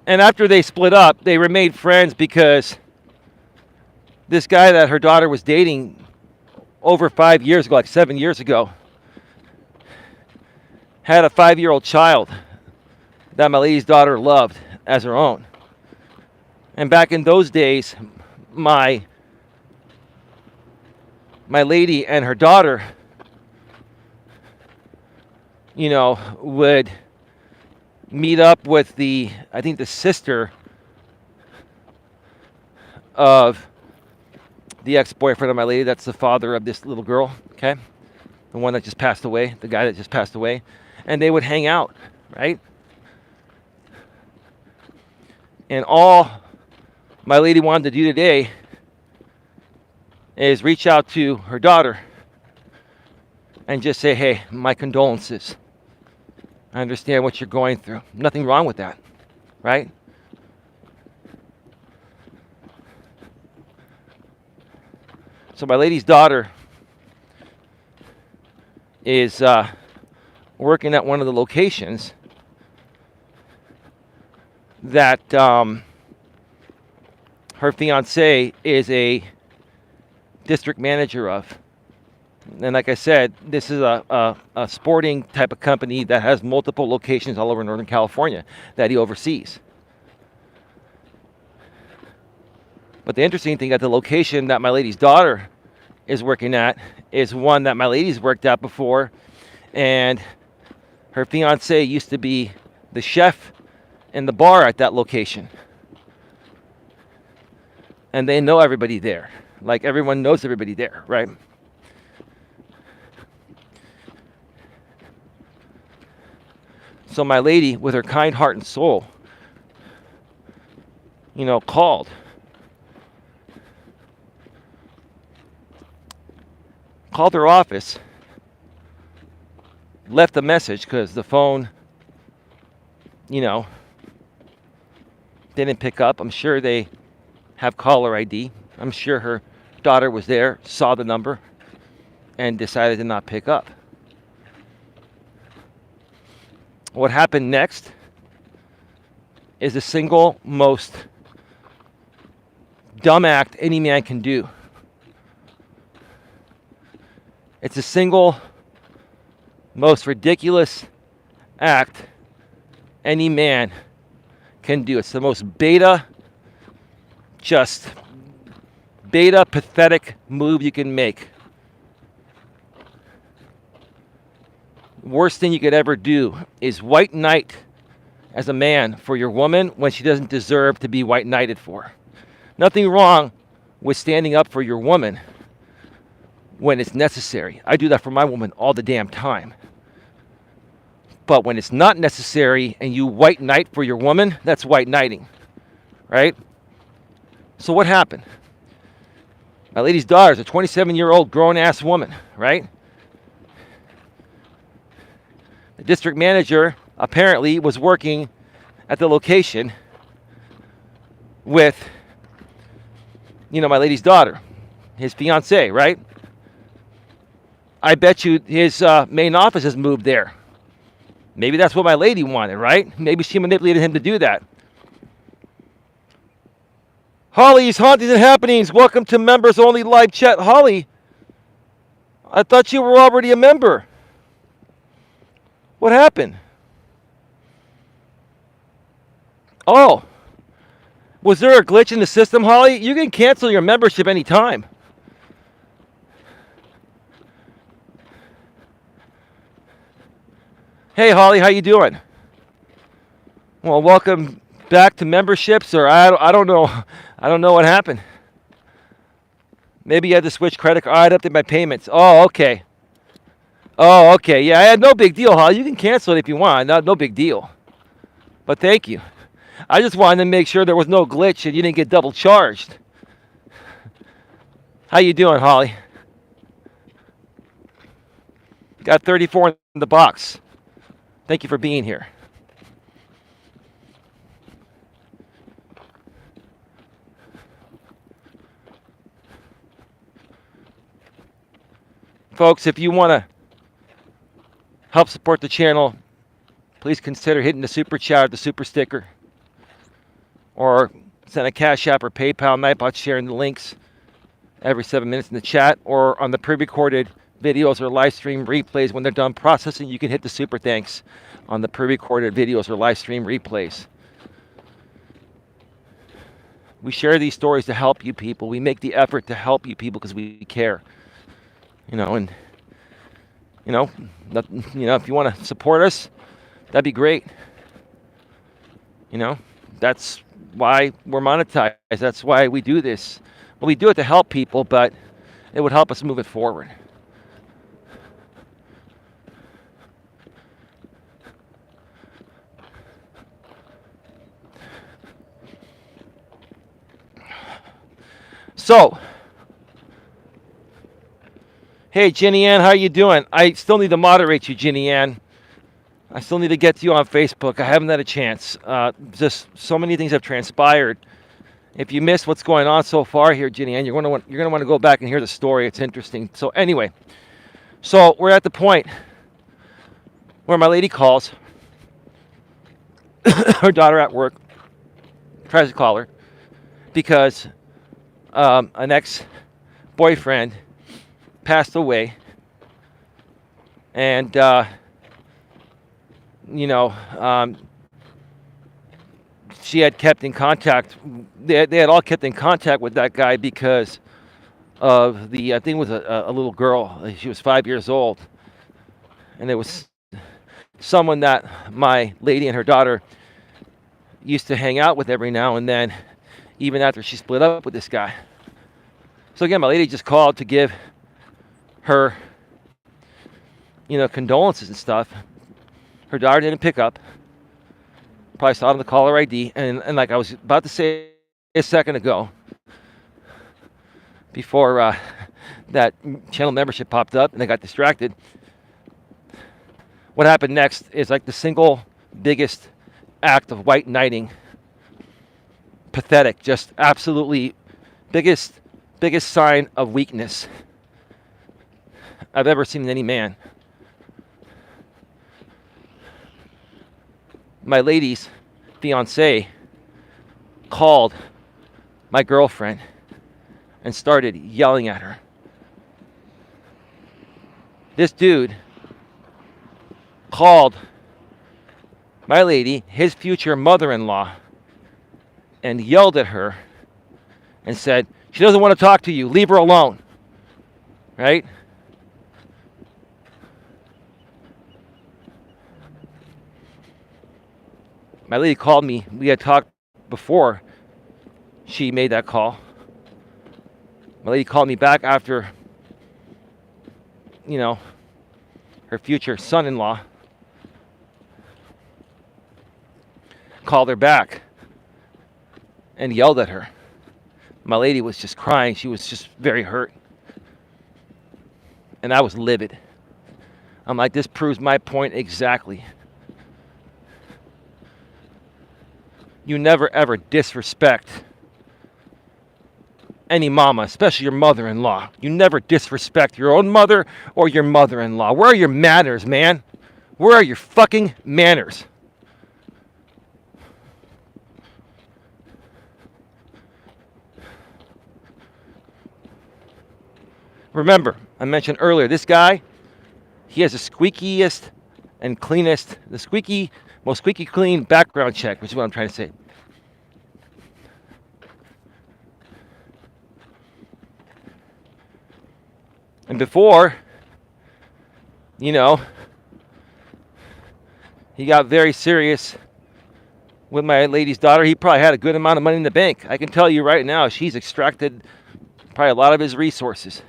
And after they split up, they remained friends because this guy that her daughter was dating over 5 years ago, like 7 years ago, had a 5-year-old child that my lady's daughter loved as her own. And back in those days, my lady and her daughter, would meet up with the sister of the ex-boyfriend of my lady. That's the father of this little girl, okay? The one that just passed away, the guy that just passed away. And they would hang out, right? And all my lady wanted to do today is reach out to her daughter and just say, hey, my condolences. I understand what you're going through. Nothing wrong with that, right? So my lady's daughter is working at one of the locations that her fiance is a district manager of. And like I said, this is a sporting type of company that has multiple locations all over Northern California that he oversees. But the interesting thing, that the location that my lady's daughter is working at is one that my lady's worked at before. And her fiance used to be the chef in the bar at that location. And they know everybody there. Like, everyone knows everybody there, right? So my lady, with her kind heart and soul, called her office, left a message because the phone, didn't pick up. I'm sure they have caller ID. I'm sure her daughter was there, saw the number, and decided to not pick up. What happened next is the single most dumb act any man can do. It's the single most ridiculous act any man can do. It's the most beta, pathetic move you can make. Worst thing you could ever do is white knight as a man for your woman when she doesn't deserve to be white knighted for. Nothing wrong with standing up for your woman when it's necessary. I do that for my woman all the damn time. But when it's not necessary and you white knight for your woman, that's white knighting, right? So what happened? My lady's daughter is a 27-year-old grown-ass woman, right? The district manager apparently was working at the location with my lady's daughter, his fiance, right? I bet you his main office has moved there. Maybe that's what my lady wanted, right? Maybe she manipulated him to do that. Holly's Hauntings and Happenings. Welcome to members only live chat. Holly, I thought you were already a member. What happened? Oh, was there a glitch in the system, Holly? You can cancel your membership anytime. Hey, Holly, how you doing? Well, welcome back to memberships, or I don't know. I don't know what happened. Maybe you had to switch credit card. I'd update my payments. Oh, okay. Oh, okay. Yeah, I had no big deal, Holly. You can cancel it if you want. No big deal. But thank you. I just wanted to make sure there was no glitch and you didn't get double charged. How you doing, Holly? Got 34 in the box. Thank you for being here. Folks, if you want to help support the channel, please consider hitting the super chat or the super sticker. Or send a Cash App or PayPal. Nightbot sharing the links every 7 minutes in the chat. Or on the pre-recorded videos or live stream replays when they're done processing, you can hit the super thanks on the pre-recorded videos or live stream replays. We share these stories to help you people. We make the effort to help you people because we care. And if you want to support us, that'd be great. That's why we're monetized. That's why we do this. Well, we do it to help people, but it would help us move it forward. So, hey, Jenny Ann, how you doing? I still need to moderate you, Jenny Ann. I still need to get to you on Facebook. I haven't had a chance. Just so many things have transpired. If you missed what's going on so far here, Jenny Ann, you're gonna want to go back and hear the story. It's interesting. So anyway, we're at the point where my lady calls her daughter at work, tries to call her because an ex-boyfriend passed away, and she had kept in contact. They had all kept in contact with that guy because of I think it was a little girl. She was 5 years old, and it was someone that my lady and her daughter used to hang out with every now and then, even after she split up with this guy. So again, my lady just called to give her, condolences and stuff. Her daughter didn't pick up. Probably saw it on the caller ID. And like I was about to say a second ago, before that channel membership popped up and I got distracted, what happened next is like the single biggest act of white knighting. Pathetic. Just absolutely biggest sign of weakness I've ever seen in any man. My lady's fiance called my girlfriend and started yelling at her. This dude called my lady, his future mother-in-law, and yelled at her and said, "She doesn't want to talk to you. Leave her alone." Right? My lady called me. We had talked before she made that call. My lady called me back after, her future son-in-law called her back and yelled at her. My lady was just crying. She was just very hurt. And I was livid. I'm like, this proves my point exactly. You never ever disrespect any mama, especially your mother-in-law. You never disrespect your own mother or your mother-in-law. Where are your manners, man? Where are your fucking manners? Remember, I mentioned earlier, this guy, he has the squeakiest and cleanest, most squeaky clean background check, which is what I'm trying to say. And before, he got very serious with my lady's daughter. He probably had a good amount of money in the bank. I can tell you right now, she's extracted probably a lot of his resources.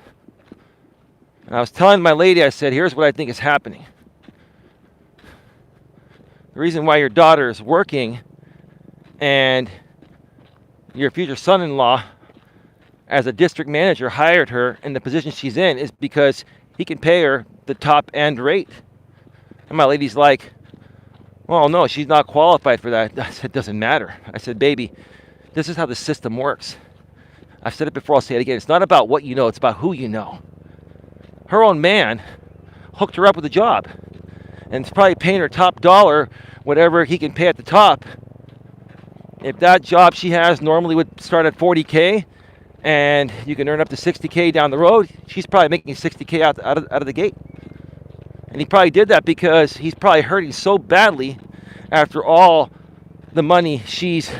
And I was telling my lady, I said, here's what I think is happening. The reason why your daughter is working and your future son-in-law as a district manager hired her in the position she's in is because he can pay her the top end rate. And my lady's like, well, no, she's not qualified for that. I said, it doesn't matter. I said, baby, this is how the system works. I've said it before, I'll say it again. It's not about what you know, it's about who you know. Her own man hooked her up with a job. And it's probably paying her top dollar, whatever he can pay at the top. If that job she has normally would start at $40K, and you can earn up to $60K down the road, she's probably making $60K out of the gate. And he probably did that because he's probably hurting so badly after all the money she's,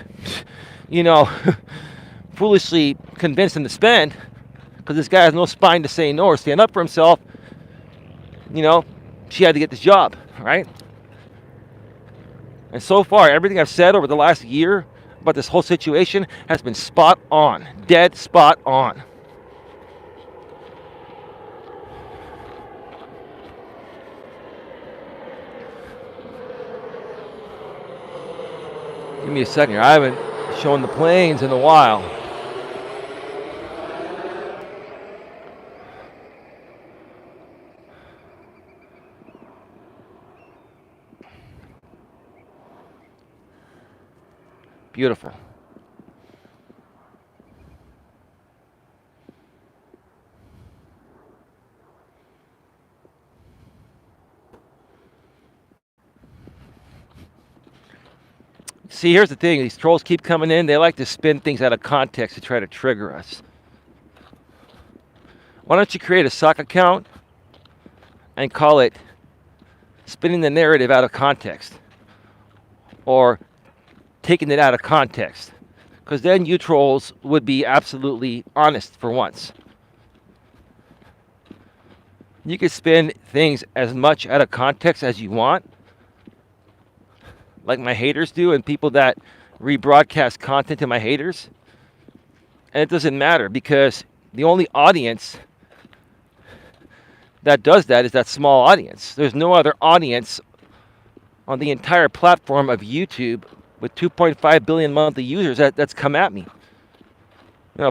foolishly convinced him to spend, because this guy has no spine to say no or stand up for himself. She had to get this job, right? And so far, everything I've said over the last year about this whole situation has been spot on, dead spot on. Give me a second here. I haven't shown the planes in a while. Beautiful. See, here's the thing. These trolls keep coming in. They like to spin things out of context to try to trigger us. Why don't you create a sock account and call it spinning the narrative out of context, or taking it out of context? Because then you trolls would be absolutely honest for once. You can spin things as much out of context as you want, like my haters do, and people that rebroadcast content to my haters. And it doesn't matter, because the only audience that does that is that small audience. There's no other audience on the entire platform of YouTube with 2.5 billion monthly users that's come at me.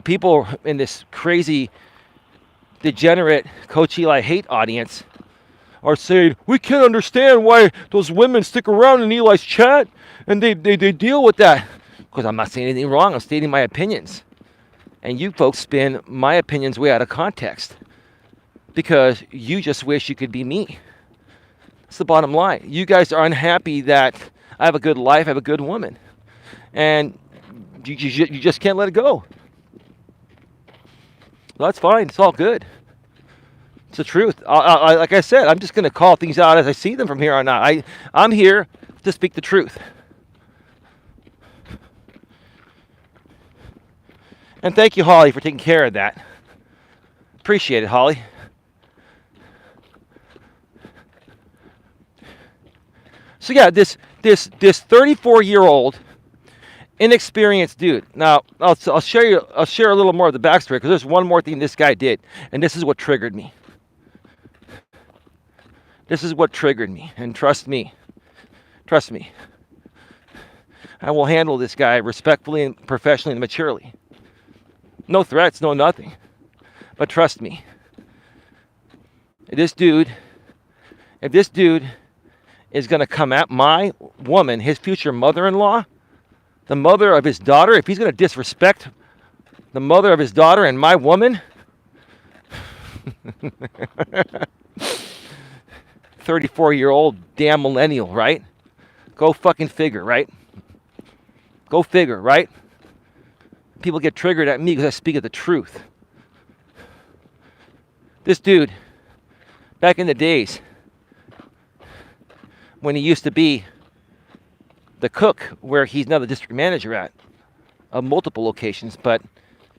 People in this crazy, degenerate Coach Eli hate audience are saying, we can't understand why those women stick around in Eli's chat and they deal with that. Because I'm not saying anything wrong. I'm stating my opinions. And you folks spin my opinions way out of context because you just wish you could be me. That's the bottom line. You guys are unhappy that I have a good life, I have a good woman. And you just can't let it go. Well, that's fine. It's all good. It's the truth. Like I said, I'm just going to call things out as I see them from here on out. I'm here to speak the truth. And thank you, Holly, for taking care of that. Appreciate it, Holly. So yeah, this 34-year-old inexperienced dude. Now, I'll share a little more of the backstory, because there's one more thing this guy did, and this is what triggered me. This is what triggered me, and trust me, I will handle this guy respectfully and professionally and maturely. No threats, no nothing. But trust me, if this dude is going to come at my woman, his future mother-in-law, the mother of his daughter, if he's going to disrespect the mother of his daughter and my woman. 34-year-old damn millennial, right? Go fucking figure, right? Go figure, right? People get triggered at me because I speak of the truth. This dude, back in the days, when he used to be the cook where he's now the district manager at, of multiple locations, but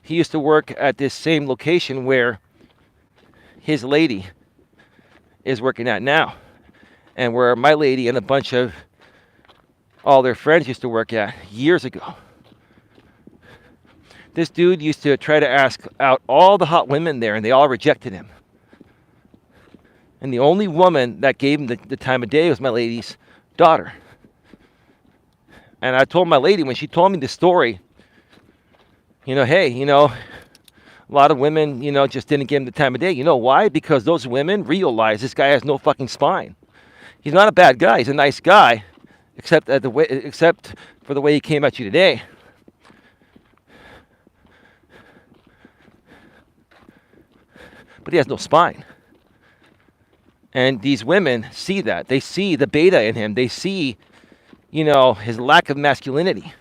he used to work at this same location where his lady is working at now, and where my lady and a bunch of all their friends used to work at years ago. This dude used to try to ask out all the hot women there, and they all rejected him. And the only woman that gave him the time of day was my lady's daughter. And I told my lady, when she told me the story, hey, a lot of women, just didn't give him the time of day. You know why? Because those women realize this guy has no fucking spine. He's not a bad guy. He's a nice guy, except for the way he came at you today. But he has no spine. And these women see that. They see the beta in him. They see, his lack of masculinity.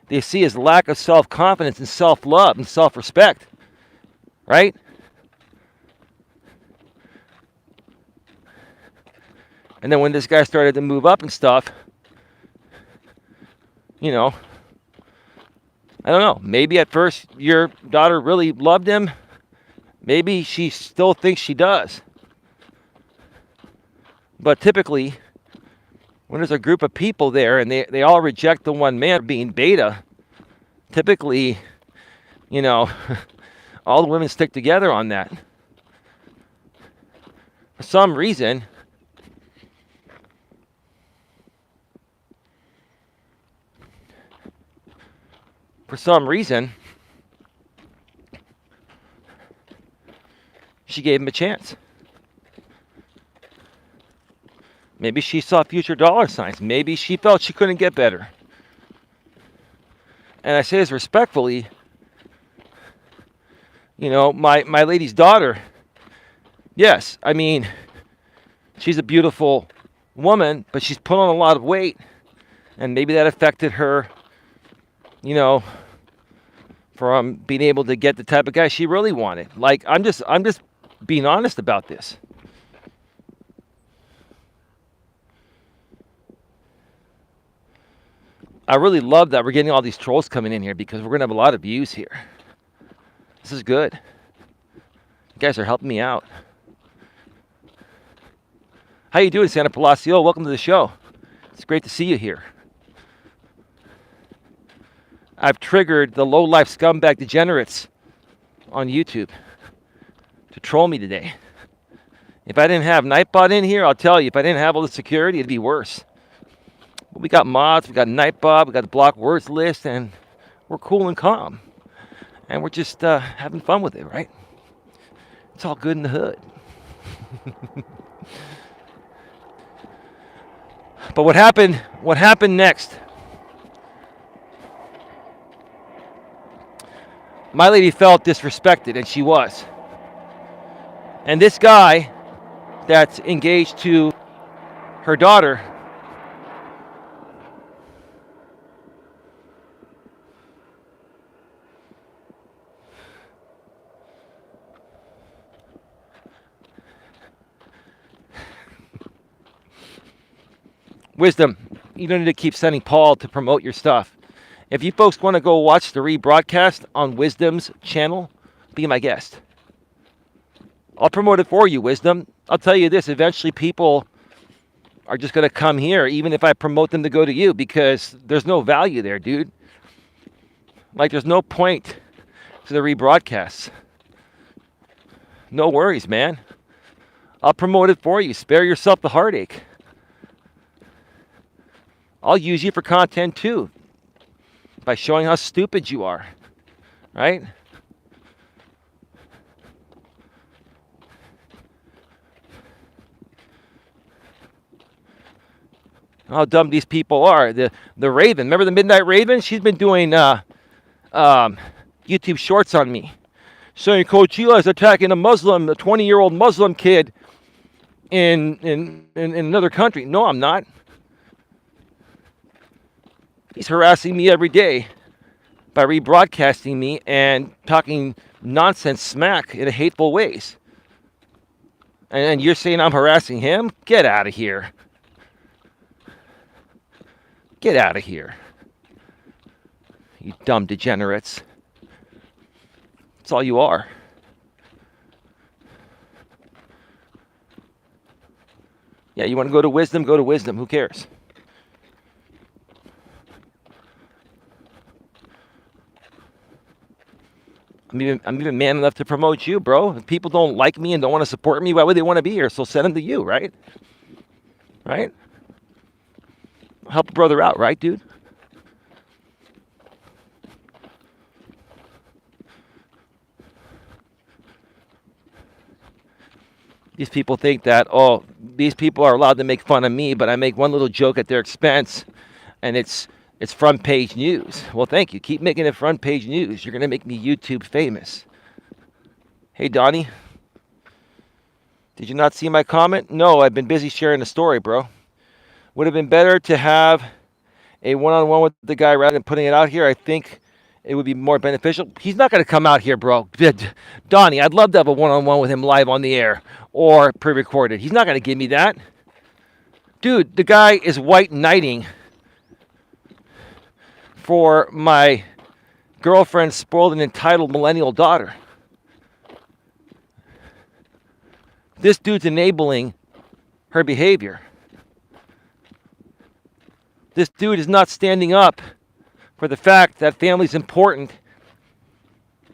They see his lack of self-confidence and self-love and self-respect. Right? And then when this guy started to move up and stuff, I don't know. Maybe at first your daughter really loved him. Maybe she still thinks she does. But typically, when there's a group of people there and they all reject the one man being beta, typically, all the women stick together on that. For some reason, she gave him a chance. Maybe she saw future dollar signs. Maybe she felt she couldn't get better. And I say this respectfully, my lady's daughter, yes, I mean, she's a beautiful woman, but she's put on a lot of weight. And maybe that affected her, from being able to get the type of guy she really wanted. Like, I'm just being honest about this. I really love that we're getting all these trolls coming in here because we're going to have a lot of views here. This is good. You guys are helping me out. How you doing, Santa Palacio? Welcome to the show. It's great to see you here. I've triggered the low-life scumbag degenerates on YouTube to troll me today. If I didn't have Nightbot in here, I'll tell you, if I didn't have all the security, it'd be worse. But we got mods, we got Nightbot, we got the block words list, and we're cool and calm. And we're just having fun with it, right? It's all good in the hood. But what happened next? My lady felt disrespected, and she was. And this guy that's engaged to her daughter, Wisdom, you don't need to keep sending Paul to promote your stuff. If you folks want to go watch the rebroadcast on Wisdom's channel, be my guest. I'll promote it for you, Wisdom. I'll tell you this, eventually people are just going to come here, even if I promote them to go to you, because there's no value there, dude. Like, there's no point to the rebroadcasts. No worries, man. I'll promote it for you. Spare yourself the heartache. I'll use you for content too, by showing how stupid you are, right? How dumb these people are. The Raven, remember the Midnight Raven? She's been doing YouTube shorts on me, saying Coach Eli is attacking a 20-year-old Muslim kid in another country. No, I'm not. He's harassing me every day by rebroadcasting me and talking nonsense smack in hateful ways. And you're saying I'm harassing him? Get out of here. Get out of here. You dumb degenerates. That's all you are. Yeah, you want to go to wisdom? Go to wisdom. Who cares? I'm even man enough to promote you, bro. If people don't like me and don't want to support me, why would they want to be here? So send them to you, right? Right? Help a brother out, right, dude? These people think that, oh, these people are allowed to make fun of me, but I make one little joke at their expense, and it's front page news. Well, thank you. Keep making it front page news. You're going to make me YouTube famous. Hey, Donnie. Did you not see my comment? No, I've been busy sharing the story, bro. Would have been better to have a one-on-one with the guy rather than putting it out here. I think it would be more beneficial. He's not going to come out here, bro. Donnie, I'd love to have a one-on-one with him live on the air or pre-recorded. He's not going to give me that. Dude, the guy is white knighting for my girlfriend's spoiled and entitled millennial daughter. This dude's enabling her behavior. This dude is not standing up for the fact that family's important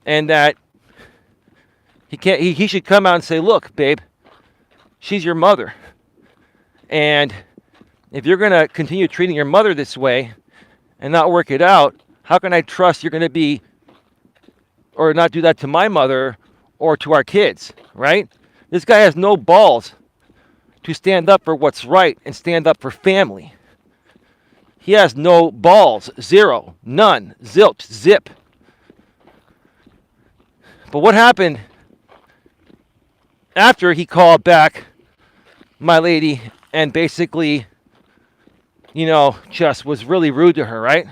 and that he should come out and say, look, babe, she's your mother. And if you're going to continue treating your mother this way and not work it out, how can I trust you're going to be or not do that to my mother or to our kids, right? This guy has no balls to stand up for what's right and stand up for family. He has no balls. Zero. None. Zilch. Zip. But what happened after he called back my lady and basically, just was really rude to her, right?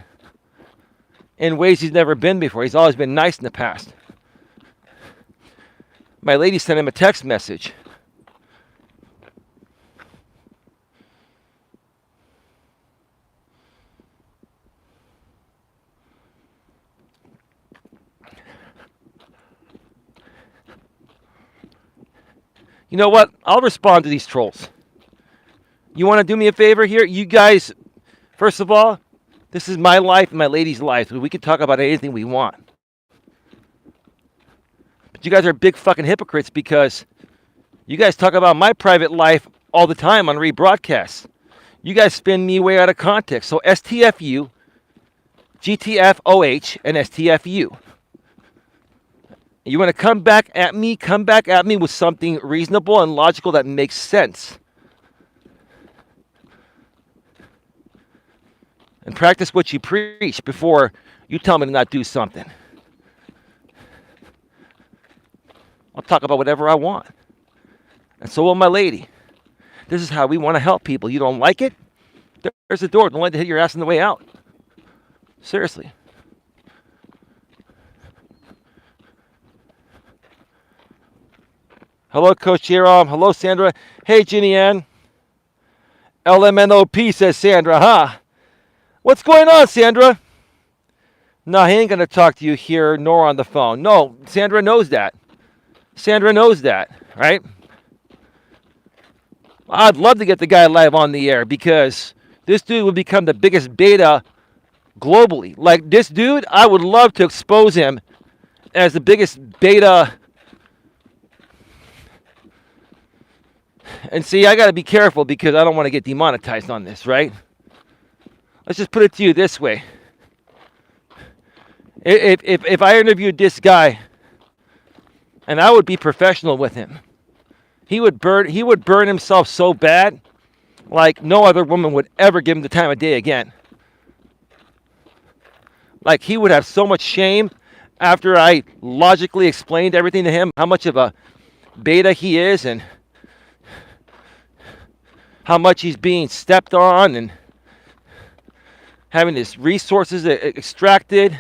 In ways he's never been before. He's always been nice in the past. My lady sent him a text message. You know what? I'll respond to these trolls. You want to do me a favor here? You guys, first of all, this is my life and my lady's life. We can talk about anything we want. But you guys are big fucking hypocrites because you guys talk about my private life all the time on rebroadcasts. You guys spin me way out of context. So STFU, GTFOH, and STFU. You want to come back at me with something reasonable and logical that makes sense. And practice what you preach before you tell me to not do something. I'll talk about whatever I want. And so will my lady. This is how we want to help people. You don't like it? There's the door. Don't let it hit your ass on the way out. Seriously. Hello, Coach Eli. Hello, Sandra. Hey, Ginny Ann. LMNOP, says Sandra, huh? What's going on, Sandra? No, he ain't going to talk to you here nor on the phone. No, Sandra knows that. Sandra knows that, right? I'd love to get the guy live on the air because this dude would become the biggest beta globally. Like this dude, I would love to expose him as the biggest beta. And see, I got to be careful because I don't want to get demonetized on this, right? Let's just put it to you this way. If I interviewed this guy and I would be professional with him, he would burn himself so bad like no other woman would ever give him the time of day again. Like he would have so much shame After I logically explained everything to him, how much of a beta he is and how much he's being stepped on and having his resources extracted,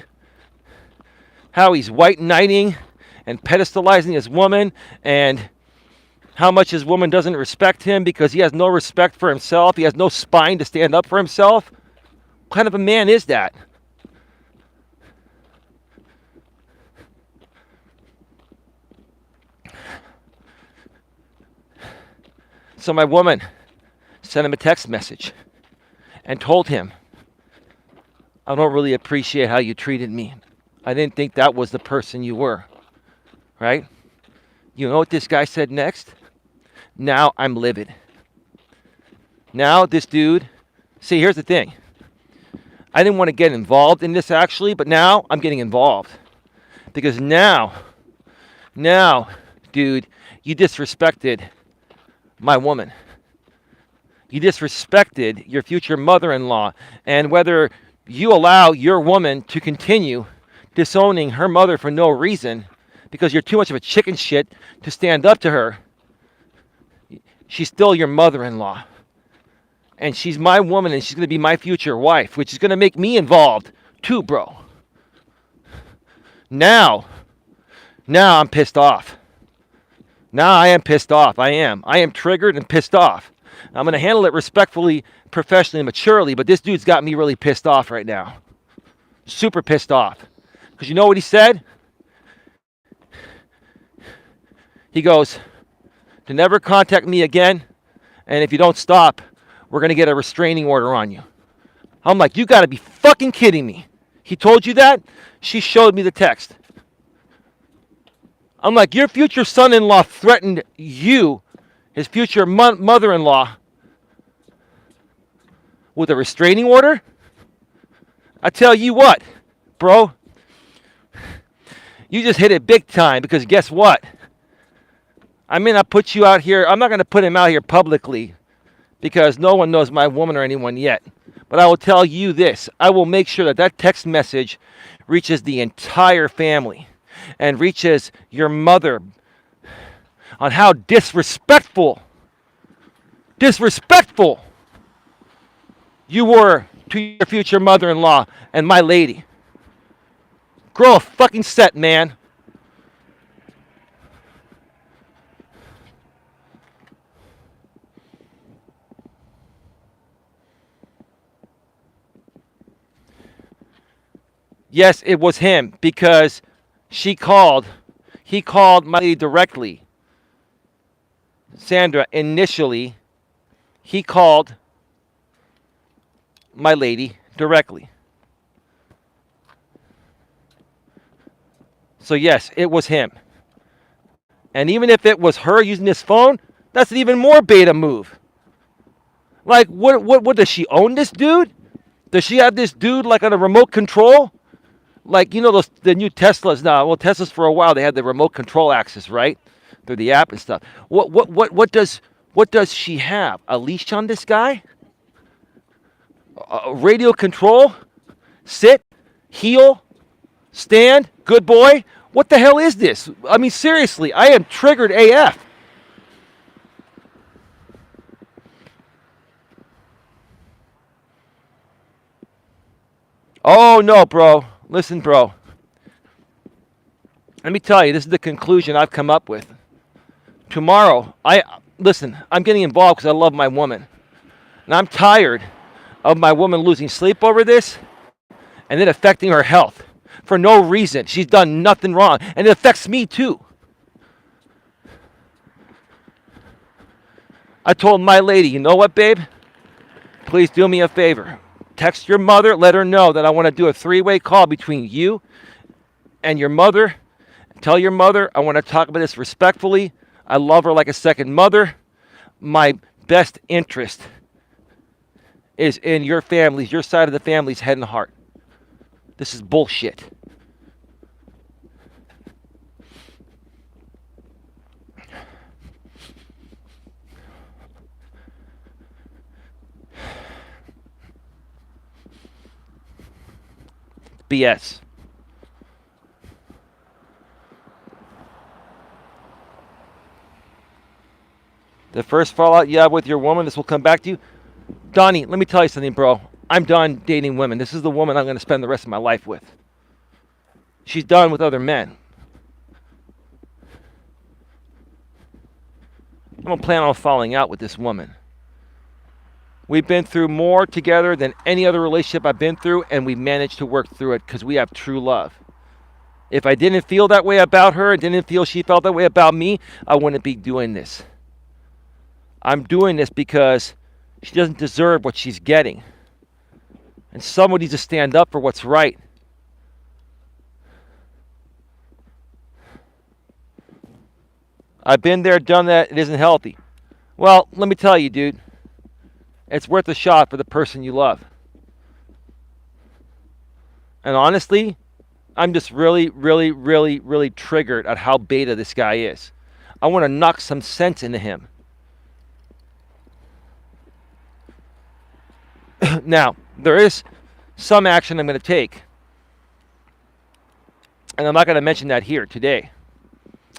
how he's white knighting and pedestalizing his woman, and how much his woman doesn't respect him because he has no respect for himself. He has no spine to stand up for himself. What kind of a man is that? So my woman sent him a text message and told him, I don't really appreciate how you treated me. I didn't think that was the person you were, right? You know what this guy said next? Now I'm livid. Now this dude, see, here's the thing. I didn't want to get involved in this actually, but now I'm getting involved. Because now, dude, you disrespected my woman. You disrespected your future mother-in-law. And whether you allow your woman to continue disowning her mother for no reason because you're too much of a chicken shit to stand up to her, she's still your mother-in-law. And she's my woman and she's going to be my future wife, which is going to make me involved too, bro. Now I'm pissed off. Now I am pissed off. I am triggered and pissed off. I'm going to handle it respectfully, professionally, and maturely, but this dude's got me really pissed off right now. Super pissed off. Because you know what he said? He goes, to never contact me again, and if you don't stop, we're going to get a restraining order on you. I'm like, you got to be fucking kidding me. He told you that? She showed me the text. I'm like, your future son-in-law threatened you, his future mother-in-law, with a restraining order? I tell you what, bro, you just hit it big time because guess what? I may not put you out here. I'm not going to put him out here publicly because no one knows my woman or anyone yet. But I will tell you this. I will make sure that that text message reaches the entire family and reaches your mother on how disrespectful you were to your future mother-in-law and my lady. Grow a fucking set, man. Yes, it was him because he called my lady directly. Sandra, initially, he called my lady directly. So yes, it was him. And even if it was her using this phone, that's an even more beta move. Like, what does she own this dude? Does she have this dude like on a remote control? Like, you know, the new Teslas now. Well, Teslas for a while, they had the remote control access, right? Through the app and stuff. What does she have? A leash on this guy? A radio control? Sit? Heel? Stand? Good boy? What the hell is this? I mean, seriously, I am triggered AF. Oh, no, bro. Listen, bro. Let me tell you, this is the conclusion I've come up with. Tomorrow, I'm getting involved because I love my woman. And I'm tired of my woman losing sleep over this and it affecting her health for no reason. She's done nothing wrong. And it affects me too. I told my lady, you know what, babe? Please do me a favor. Text your mother, let her know that I want to do a 3-way call between you and your mother. Tell your mother I want to talk about this respectfully. I love her like a second mother. My best interest is in your family's, your side of the family's head and heart. This is bullshit. BS. The first fallout you have with your woman, this will come back to you. Donnie, let me tell you something, bro. I'm done dating women. This is the woman I'm going to spend the rest of my life with. She's done with other men. I don't plan on falling out with this woman. We've been through more together than any other relationship I've been through, and we managed to work through it because we have true love. If I didn't feel that way about her and didn't feel she felt that way about me, I wouldn't be doing this. I'm doing this because she doesn't deserve what she's getting. And someone needs to stand up for what's right. I've been there, done that. It isn't healthy. Well, let me tell you, dude. It's worth a shot for the person you love. And honestly, I'm just really, really, really, really triggered at how beta this guy is. I want to knock some sense into him. Now, there is some action I'm going to take. And I'm not going to mention that here today.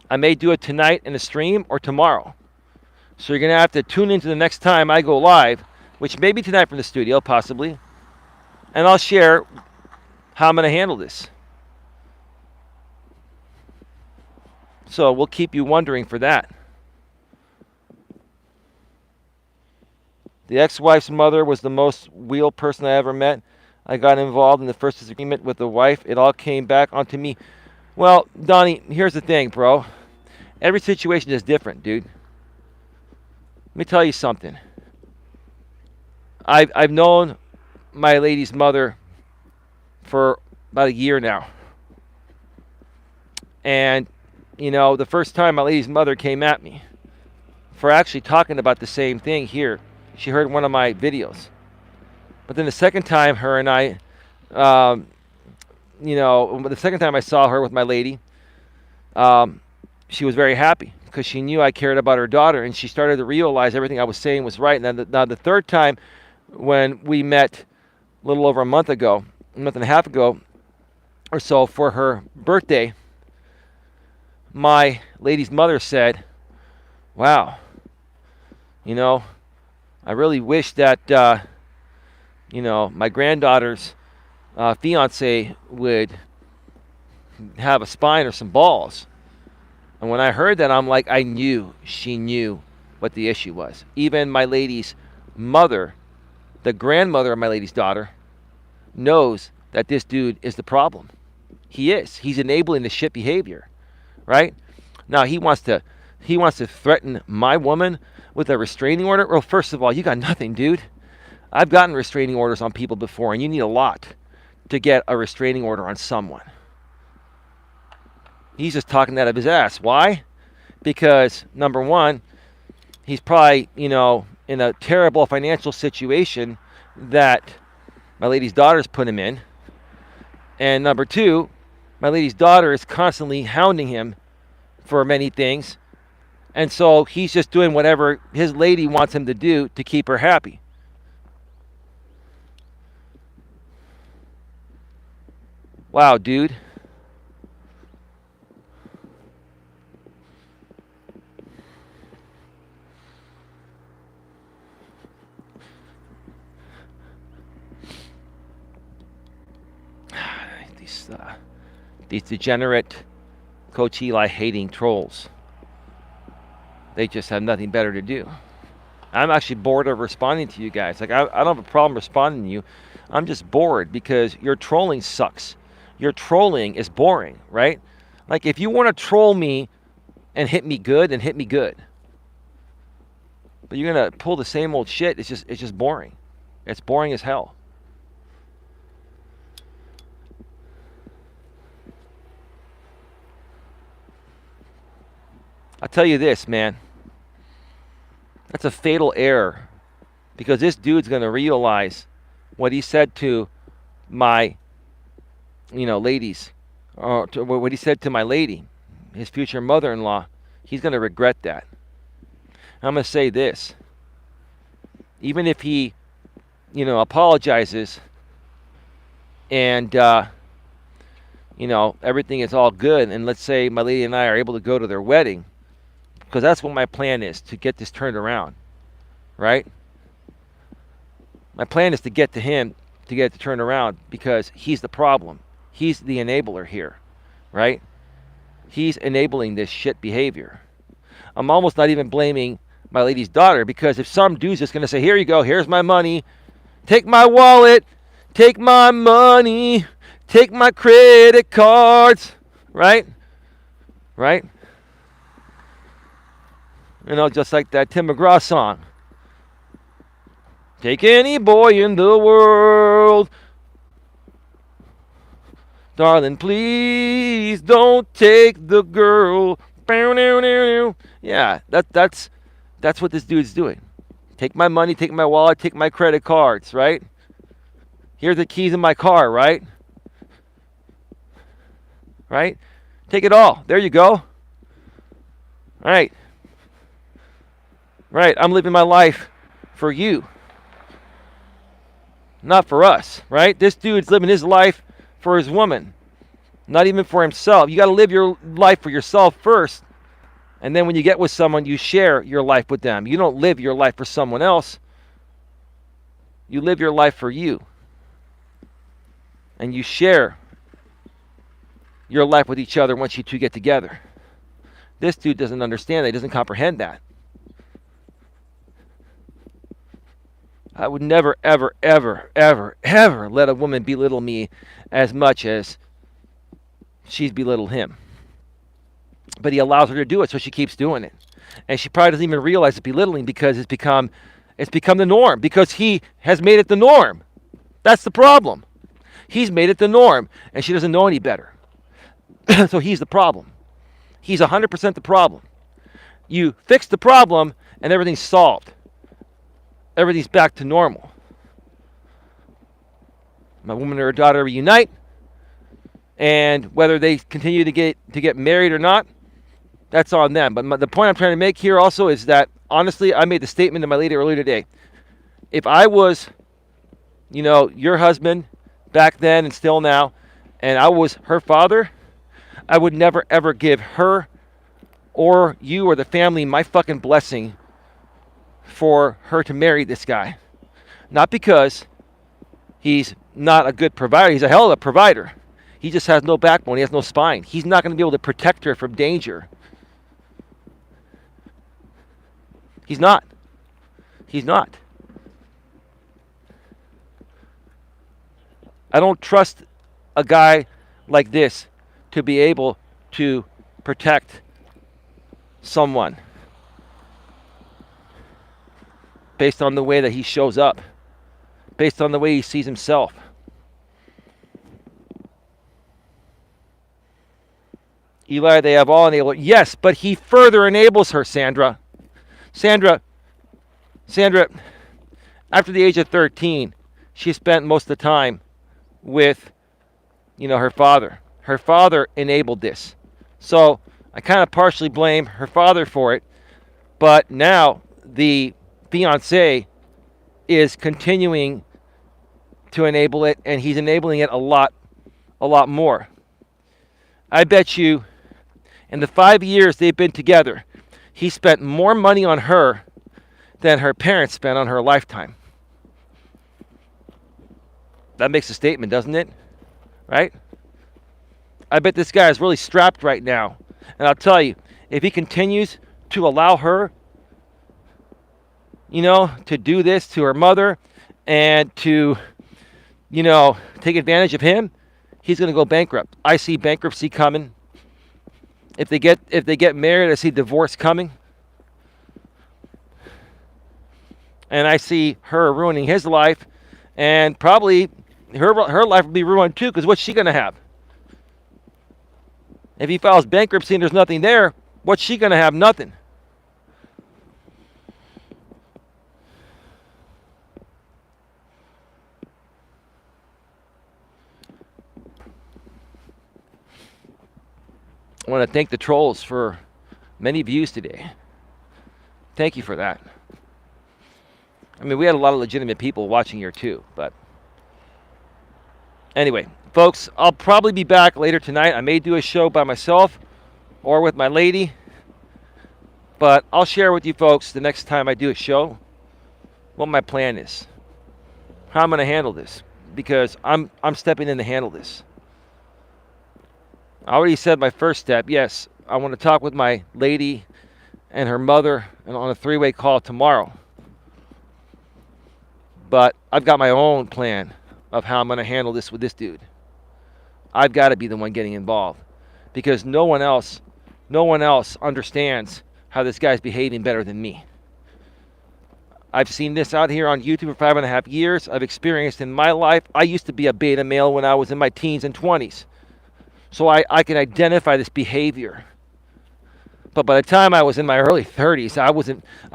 I may do it tonight in a stream or tomorrow. So you're going to have to tune into the next time I go live, which may be tonight from the studio, possibly. And I'll share how I'm going to handle this. So we'll keep you wondering for that. The ex-wife's mother was the most real person I ever met. I got involved in the first disagreement with the wife. It all came back onto me. Well, Donnie, here's the thing, bro. Every situation is different, dude. Let me tell you something. I've known my lady's mother for about a year now. And, you know, the first time my lady's mother came at me for actually talking about the same thing here, she heard one of my videos. But then the second time her and I, the second time I saw her with my lady, she was very happy because she knew I cared about her daughter, and she started to realize everything I was saying was right. And then the third time when we met a little over a month and a half ago or so for her birthday, my lady's mother said, wow, I really wish that, my granddaughter's fiance would have a spine or some balls. And when I heard that, I'm like, I knew she knew what the issue was. Even my lady's mother, the grandmother of my lady's daughter, knows that this dude is the problem. He is. He's enabling the shit behavior, right? Now he wants to threaten my woman with a restraining order. Well, first of all, you got nothing, dude. I've gotten restraining orders on people before, and you need a lot to get a restraining order on someone. He's just talking that out of his ass. Why? Because, number one, he's probably, in a terrible financial situation that my lady's daughter's put him in. And number two, my lady's daughter is constantly hounding him for many things. And so he's just doing whatever his lady wants him to do to keep her happy. Wow, dude. These degenerate Coach Eli hating trolls. They just have nothing better to do. I'm actually bored of responding to you guys. Like, I don't have a problem responding to you. I'm just bored because your trolling sucks. Your trolling is boring, right? Like, if you want to troll me and hit me good, then hit me good. But you're going to pull the same old shit. It's just boring. It's boring as hell. I'll tell you this, man. That's a fatal error because this dude's going to realize what he said to my, ladies, or to what he said to my lady, his future mother-in-law. He's going to regret that. I'm going to say this. Even if he, apologizes and, everything is all good, and let's say my lady and I are able to go to their wedding, Because that's what my plan is, to get this turned around, right? My plan is to get to him, to get it to turn around, because he's the problem. He's the enabler here, right? He's enabling this shit behavior. I'm almost not even blaming my lady's daughter, because if some dude's just going to say, here you go, here's my money, take my wallet, take my money, take my credit cards, right? Right? You know, just like that Tim McGraw song. Take any boy in the world. Darling, please don't take the girl. Yeah, that's what this dude's doing. Take my money, take my wallet, take my credit cards, right? Here's the keys in my car, right? Right? Take it all. There you go. All right. Right, I'm living my life for you. Not for us, right? This dude's living his life for his woman. Not even for himself. You got to live your life for yourself first. And then when you get with someone, you share your life with them. You don't live your life for someone else. You live your life for you. And you share your life with each other once you two get together. This dude doesn't understand that. He doesn't comprehend that. I would never, ever, ever, ever, ever let a woman belittle me as much as she's belittled him. But he allows her to do it, so she keeps doing it. And she probably doesn't even realize it's belittling, because it's become the norm, because he has made it the norm. That's the problem. He's made it the norm, and she doesn't know any better. So he's the problem. He's 100% the problem. You fix the problem, and everything's solved. Everything's back to normal. My woman and her daughter reunite, and whether they continue to get married or not, that's on them. But the point I'm trying to make here also is that, honestly, I made the statement to my lady earlier today. If I was, your husband back then and still now, and I was her father, I would never, ever give her or you or the family my fucking blessing for her to marry this guy. Not because he's not a good provider. He's a hell of a provider. He just has no backbone. He has no spine. He's not going to be able to protect her from danger. He's not. He's not. I don't trust a guy like this to be able to protect someone based on the way that he shows up, based on the way he sees himself. Eli, they have all enabled. Yes, but he further enables her, Sandra. Sandra, after the age of 13, she spent most of the time with, her father. Her father enabled this. So I kind of partially blame her father for it, but now the fiancé is continuing to enable it, and he's enabling it a lot more. I bet you in the 5 years they've been together, he spent more money on her than her parents spent on her lifetime. That makes a statement, doesn't it? Right? I bet this guy is really strapped right now. And I'll tell you, if he continues to allow her, to do this to her mother and to, take advantage of him, he's going to go bankrupt. I see bankruptcy coming. If they get married, I see divorce coming. And I see her ruining his life, and probably her life will be ruined too, because what's she going to have? If he files bankruptcy and there's nothing there, what's she going to have? Nothing. I want to thank the trolls for many views today. Thank you for that. I mean, we had a lot of legitimate people watching here too, but anyway, folks, I'll probably be back later tonight. I may do a show by myself or with my lady. But I'll share with you folks the next time I do a show what my plan is, how I'm going to handle this, because I'm stepping in to handle this. I already said my first step. Yes, I want to talk with my lady and her mother and on a three-way call tomorrow. But I've got my own plan of how I'm going to handle this with this dude. I've got to be the one getting involved because no one else understands how this guy's behaving better than me. I've seen this out here on YouTube for 5.5 years. I've experienced in my life. I used to be a beta male when I was in my teens and 20s. So I can identify this behavior. But by the time I was in my early 30s, I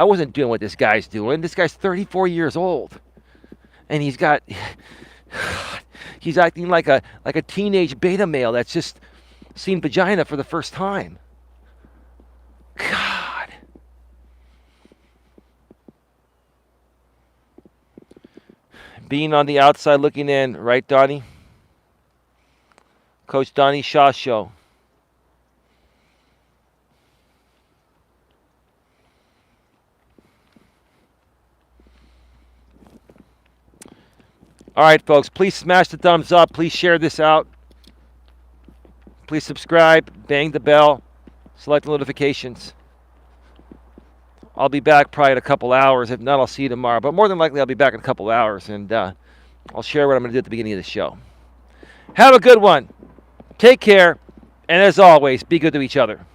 wasn't doing what this guy's doing. This guy's 34 years old. And he's acting like a teenage beta male that's just seen vagina for the first time. God. Being on the outside looking in, right, Donnie? Coach Donnie Shaw Show. All right, folks, please smash the thumbs up. Please share this out. Please subscribe, bang the bell, select the notifications. I'll be back probably in a couple hours. If not, I'll see you tomorrow. But more than likely, I'll be back in a couple hours, and I'll share what I'm going to do at the beginning of the show. Have a good one. Take care. And as always, be good to each other.